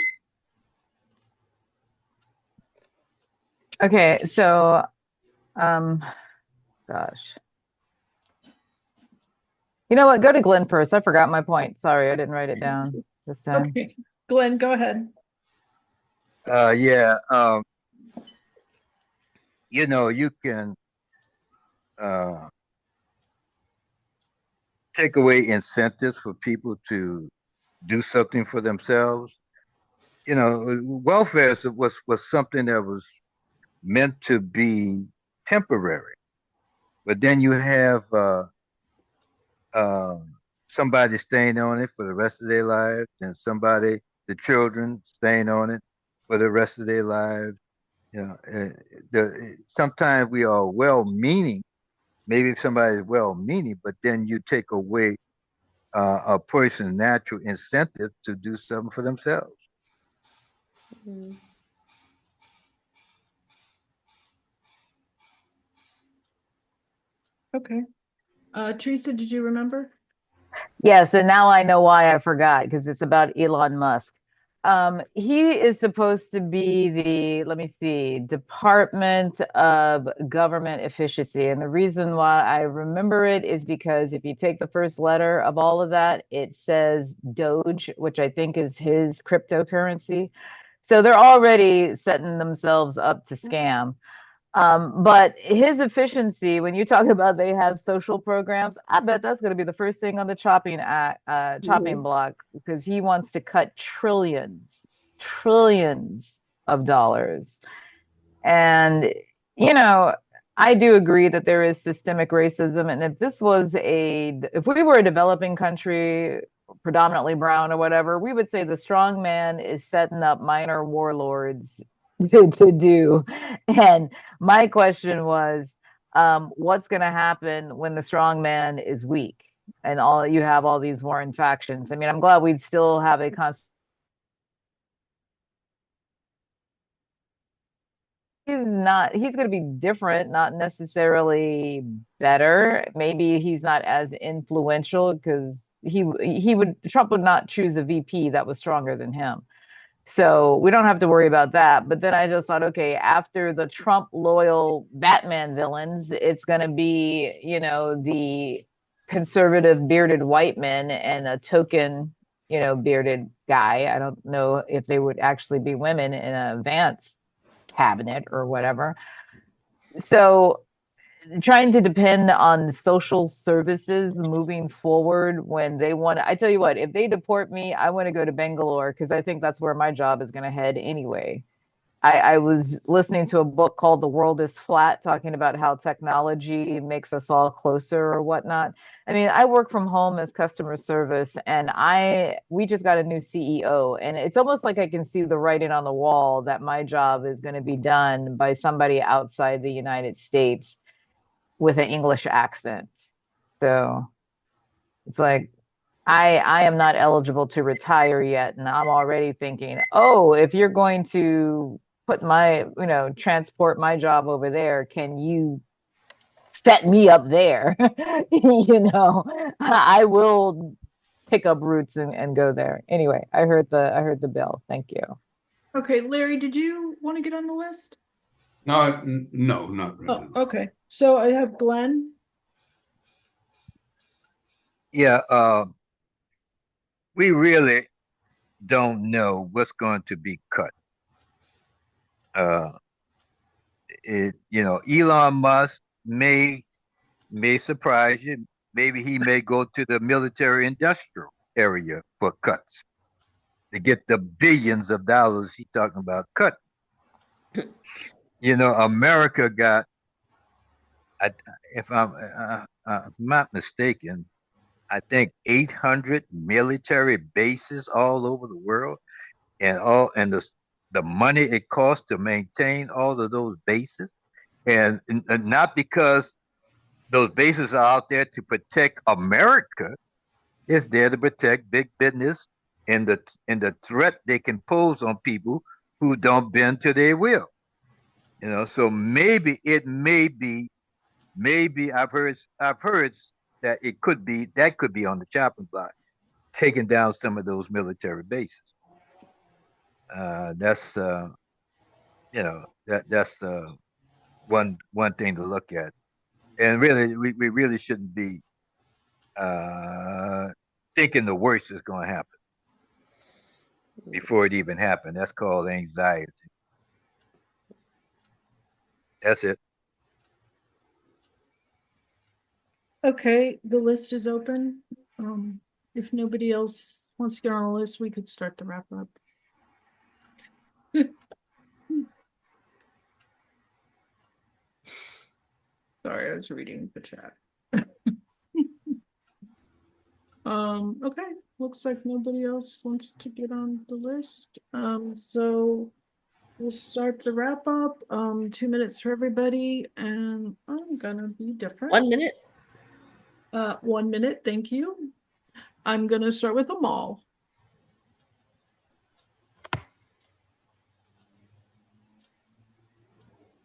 Okay, so gosh. You know what? Go to Glenn first. I forgot my point. Sorry, I didn't write it down this time. Okay, Glenn, go ahead. Yeah, you know, you can uh, take away incentives for people to do something for themselves. You know, welfare was something that was meant to be temporary, but then you have uh, somebody staying on it for the rest of their lives, and the children staying on it for the rest of their lives. You know, sometimes we are well-meaning. Maybe somebody is well-meaning, but then you take away a person's natural incentive to do something for themselves. Mm. Okay. Teresa, did you remember? Yes, and now I know why I forgot, because it's about Elon Musk. He is supposed to be the, let me see, Department of Government Efficiency. And the reason why I remember it is because if you take the first letter of all of that, it says Doge, which I think is his cryptocurrency. So they're already setting themselves up to scam. But his efficiency, when you talk about they have social programs, I bet that's going to be the first thing on the chopping block, because he wants to cut trillions of dollars. And, you know, I do agree that there is systemic racism. And if we were a developing country, predominantly brown or whatever, we would say the strong man is setting up minor warlords to do. And my question was, what's going to happen when the strong man is weak and you have all these warring factions? I mean, I'm glad we still have a constant. He's going to be different, not necessarily better. Maybe he's not as influential, because Trump would not choose a VP that was stronger than him. So we don't have to worry about that. But then I just thought, okay, after the Trump loyal Batman villains, it's going to be, the conservative bearded white men and a token, bearded guy. I don't know if they would actually be women in a Vance cabinet or whatever. So trying to depend on social services moving forward when they I tell you what, if they deport me, I want to go to Bangalore, because I think that's where my job is going to head anyway. I was listening to a book called The World is Flat, talking about how technology makes us all closer or whatnot. I mean, I work from home as customer service, and we just got a new CEO, and it's almost like I can see the writing on the wall that my job is going to be done by somebody outside the United States with an English accent. So it's like, I am not eligible to retire yet, and I'm already thinking, oh, if you're going to transport my job over there, can you set me up there? I will pick up roots and go there. Anyway, I heard the bill. Thank you. Okay, Larry, did you want to get on the list? No, no, not really. Oh, okay. So I have Glenn. Yeah, we really don't know what's going to be cut. Uh, Elon Musk may surprise you. Maybe he may go to the military industrial area for cuts to get the billions of dollars he's talking about cut. America got, if I'm not mistaken, I think 800 military bases all over the world, and the money it costs to maintain all of those bases, and not because those bases are out there to protect America. It's there to protect big business and the threat they can pose on people who don't bend to their will. So maybe I've heard that could be on the chopping block, taking down some of those military bases. That's one thing to look at, and really we really shouldn't be uh, thinking the worst is going to happen before it even happened. That's called anxiety. That's it. Okay, the list is open. If nobody else wants to get on the list, we could start to wrap up. Sorry, I was reading the chat. Okay, looks like nobody else wants to get on the list. So we'll start the wrap up. 2 minutes for everybody, and I'm gonna be different. 1 minute. 1 minute, thank you. I'm gonna start with the mall.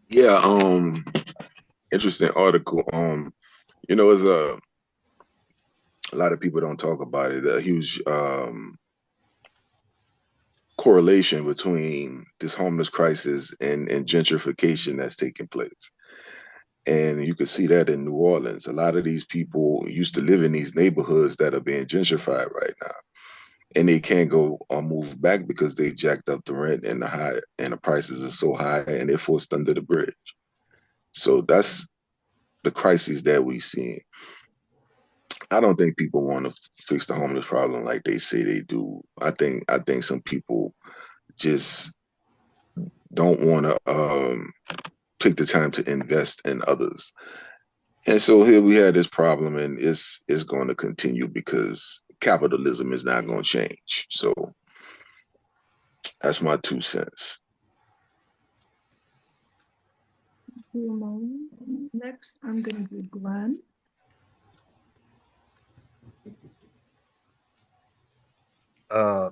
Yeah, interesting article. It's a lot of people don't talk about it. A huge correlation between this homeless crisis and gentrification that's taking place. And you can see that in New Orleans. A lot of these people used to live in these neighborhoods that are being gentrified right now. And they can't go or move back because they jacked up the rent and the prices are so high, and they're forced under the bridge. So that's the crisis that we see. I don't think people want to fix the homeless problem like they say they do. I think some people just don't want to take the time to invest in others. And so here we have this problem, and it's going to continue because capitalism is not going to change. So that's my 2 cents. Next, I'm going to do Glenn. Well,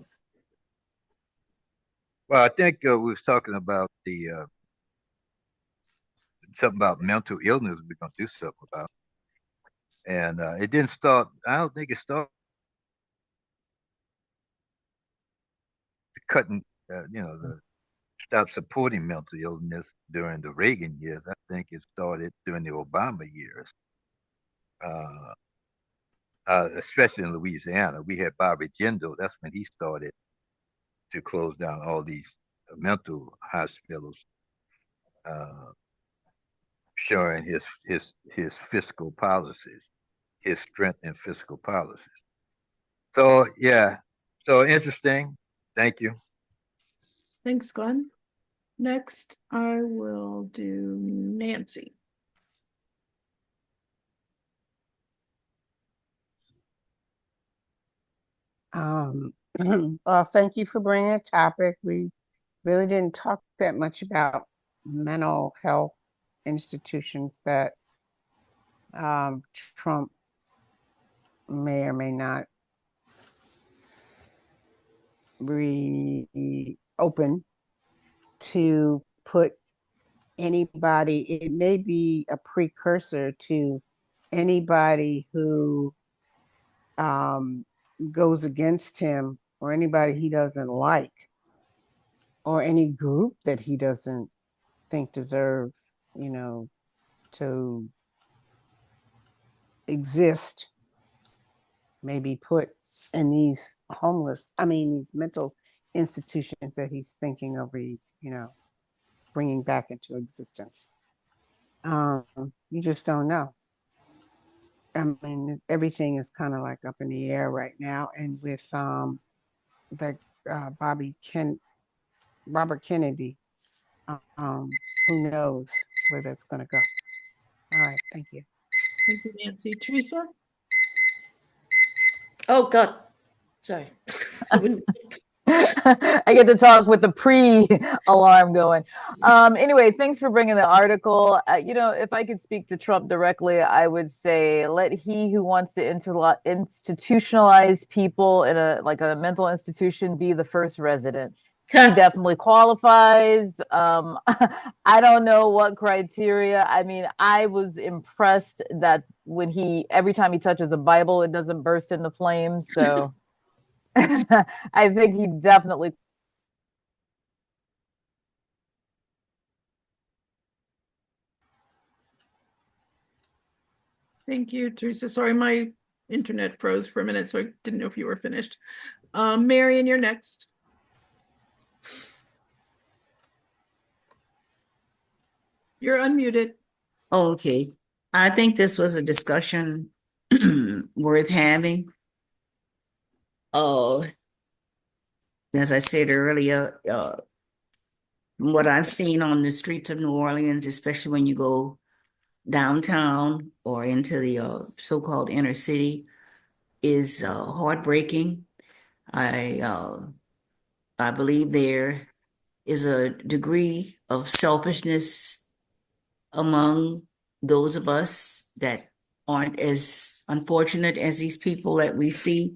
I think we was talking about the something about mental illness. We're gonna do something about, and it didn't start. I don't think it started cutting. The stop supporting mental illness during the Reagan years. I think it started during the Obama years. Uh, Especially in Louisiana, we had Bobby Jindal. That's when he started to close down all these mental hospitals, uh, showing his fiscal policies, his strength in fiscal policies. So yeah, so interesting. Thank you. Thanks, Glenn. Next, I will do Nancy. Thank you for bringing a topic. We really didn't talk that much about mental health institutions that Trump may or may not reopen to put anybody. It may be a precursor to anybody who goes against him, or anybody he doesn't like, or any group that he doesn't think deserve, to exist, maybe put in these mental institutions that he's thinking of, bringing back into existence. You just don't know. I mean, everything is kind of like up in the air right now, and with the Robert Kennedy, who knows where that's going to go. All right, thank you. Thank you, Nancy. Teresa? Oh God, sorry. I get to talk with the pre-alarm going. Anyway, thanks for bringing the article. If I could speak to Trump directly, I would say let he who wants to institutionalize people in a mental institution be the first resident. He definitely qualifies. I don't know what criteria. I mean, I was impressed that every time he touches a Bible, it doesn't burst into flames. So I think he definitely. Thank you, Teresa. Sorry, my internet froze for a minute, so I didn't know if you were finished. Marion, you're next. You're unmuted. Okay. I think this was a discussion worth having. As I said earlier, what I've seen on the streets of New Orleans, especially when you go downtown or into the so-called inner city, is heartbreaking. I believe there is a degree of selfishness among those of us that aren't as unfortunate as these people that we see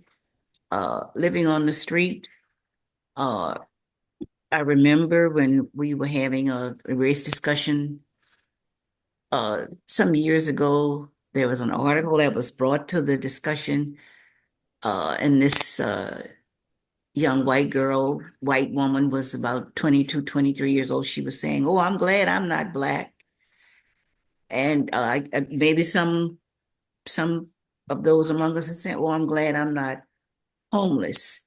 living on the street. I remember when we were having a race discussion some years ago, there was an article that was brought to the discussion, and this young white woman was about 22, 23 years old. She was saying, "Oh, I'm glad I'm not Black." And maybe some of those among us are saying, "Oh, I'm glad I'm not homeless."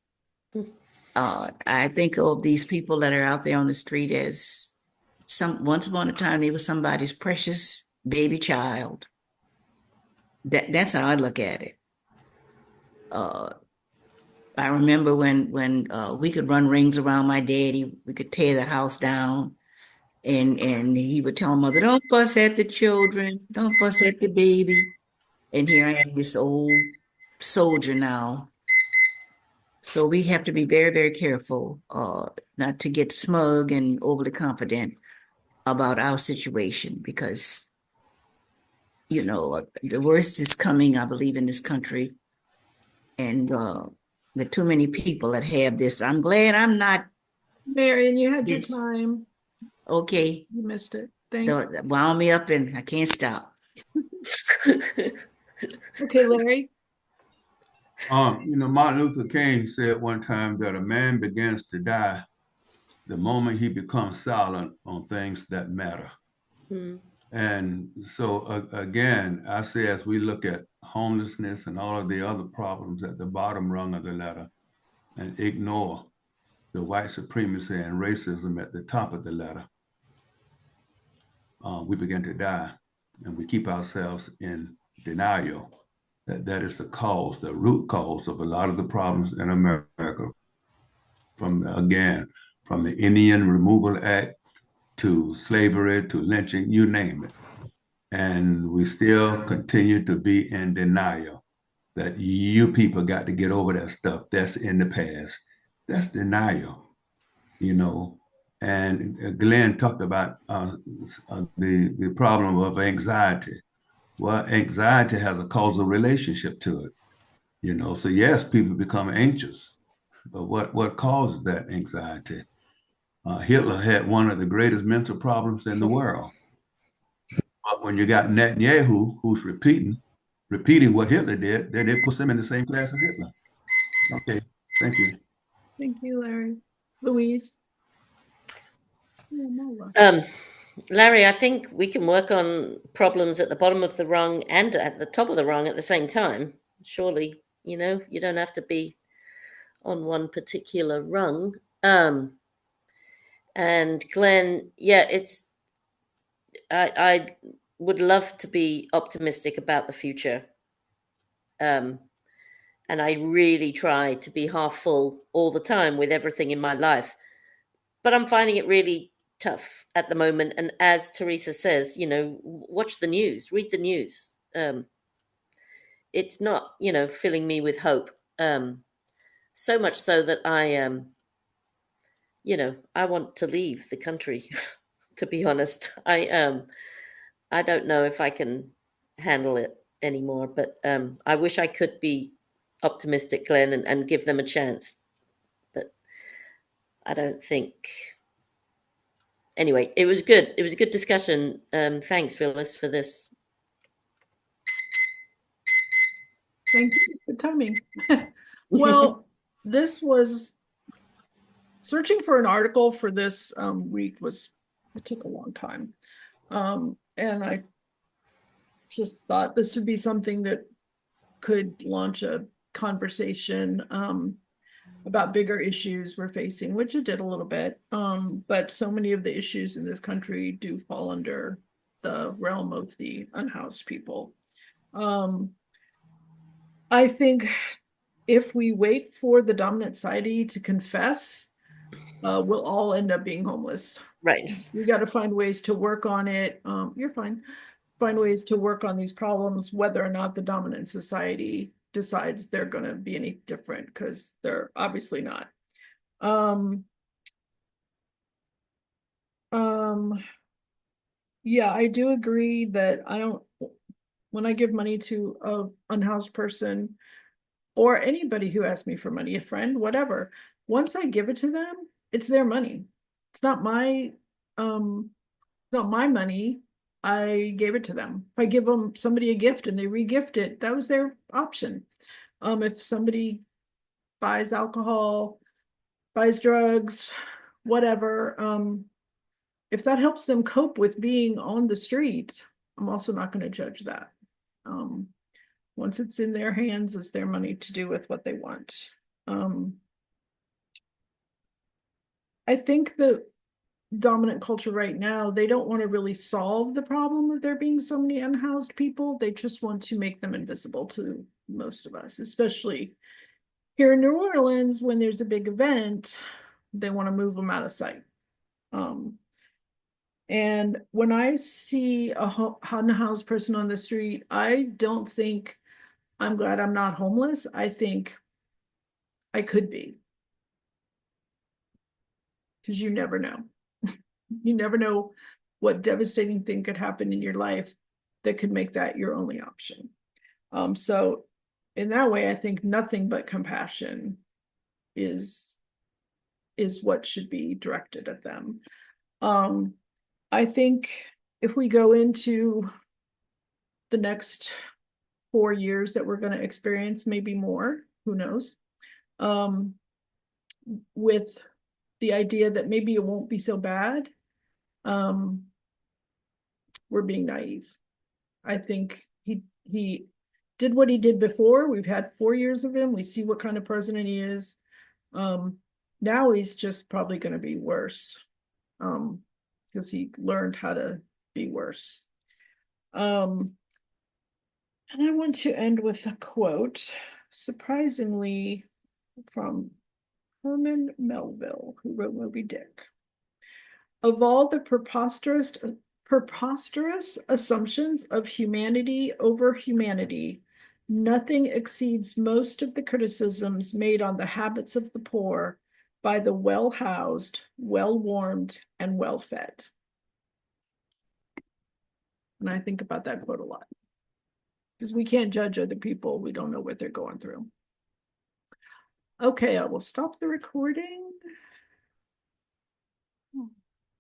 I think of these people that are out there on the street as once upon a time they were somebody's precious baby child. That's how I look at it. I remember when we could run rings around my daddy, we could tear the house down, and he would tell mother, "Don't fuss at the children, don't fuss at the baby." And here I am, this old soldier now. So we have to be very, very careful not to get smug and overly confident about our situation, because the worst is coming, I believe, in this country, and the too many people that have this. I'm glad I'm not. Marion, you had your Yes. time. Okay, You missed it. Thank you. wound me up and I can't stop. Okay, Larry. Martin Luther King said one time that a man begins to die the moment he becomes silent on things that matter. Hmm. And so, again, I say as we look at homelessness and all of the other problems at the bottom rung of the ladder and ignore the white supremacy and racism at the top of the ladder, we begin to die, and we keep ourselves in denial that is the root cause of a lot of the problems in America, from the Indian Removal Act to slavery to lynching, you name it. And we still continue to be in denial that you people got to get over that stuff that's in the past. That's denial, And Glenn talked about the problem of anxiety. Well, anxiety has a causal relationship to it, So yes, people become anxious, but what causes that anxiety? Hitler had one of the greatest mental problems in the world. But when you got Netanyahu, who's repeating what Hitler did, then it puts him in the same class as Hitler. Okay, thank you. Thank you, Larry. Louise. Larry, I think we can work on problems at the bottom of the rung and at the top of the rung at the same time. Surely, you don't have to be on one particular rung. And Glenn, yeah, I would love to be optimistic about the future. And I really try to be half full all the time with everything in my life. But I'm finding it really tough at the moment. And as Teresa says, watch the news, read the news. It's not, filling me with hope. So much so that I want to leave the country. To be honest, I don't know if I can handle it anymore. But I wish I could be optimistic, Glenn, and give them a chance. But I don't think. Anyway, it was good. It was a good discussion. Thanks, Phyllis, for this. Thank you for timing. Well, this was searching for an article for this week it took a long time. And I just thought this would be something that could launch a conversation about bigger issues we're facing, which it did a little bit. But so many of the issues in this country do fall under the realm of the unhoused people. I think if we wait for the dominant society to confess, we'll all end up being homeless. Right. We got to find ways to work on it. You're fine. Find ways to work on these problems, whether or not the dominant society decides they're going to be any different, because they're obviously not. Yeah, I do agree that when I give money to an unhoused person or anybody who asks me for money, a friend, whatever, once I give it to them, it's their money. It's not my money. I gave it to them. If I give somebody a gift and they re-gift it, that was their option. If somebody buys alcohol, buys drugs, whatever, if that helps them cope with being on the street, I'm also not going to judge that. Once it's in their hands, it's their money to do with what they want. I think that dominant culture right now, they don't want to really solve the problem of there being so many unhoused people. They just want to make them invisible to most of us, especially here in New Orleans. When there's a big event, they want to move them out of sight. And when I see a unhoused person on the street, I don't think I'm glad I'm not homeless. I think I could be. Because you never know. You never know what devastating thing could happen in your life that could make that your only option. So in that way, I think nothing but compassion is what should be directed at them. I think if we go into the next 4 years that we're going to experience, maybe more, who knows, with the idea that maybe it won't be so bad, we're being naive. I think he did what he did before. We've had 4 years of him. We see what kind of president he is. Now he's just probably going to be worse, because he learned how to be worse. And I want to end with a quote, surprisingly, from Herman Melville, who wrote Moby Dick. Of all the preposterous assumptions of humanity over humanity, nothing exceeds most of the criticisms made on the habits of the poor by the well-housed, well-warmed, and well-fed. And I think about that quote a lot, because we can't judge other people. We don't know what they're going through. Okay, I will stop the recording.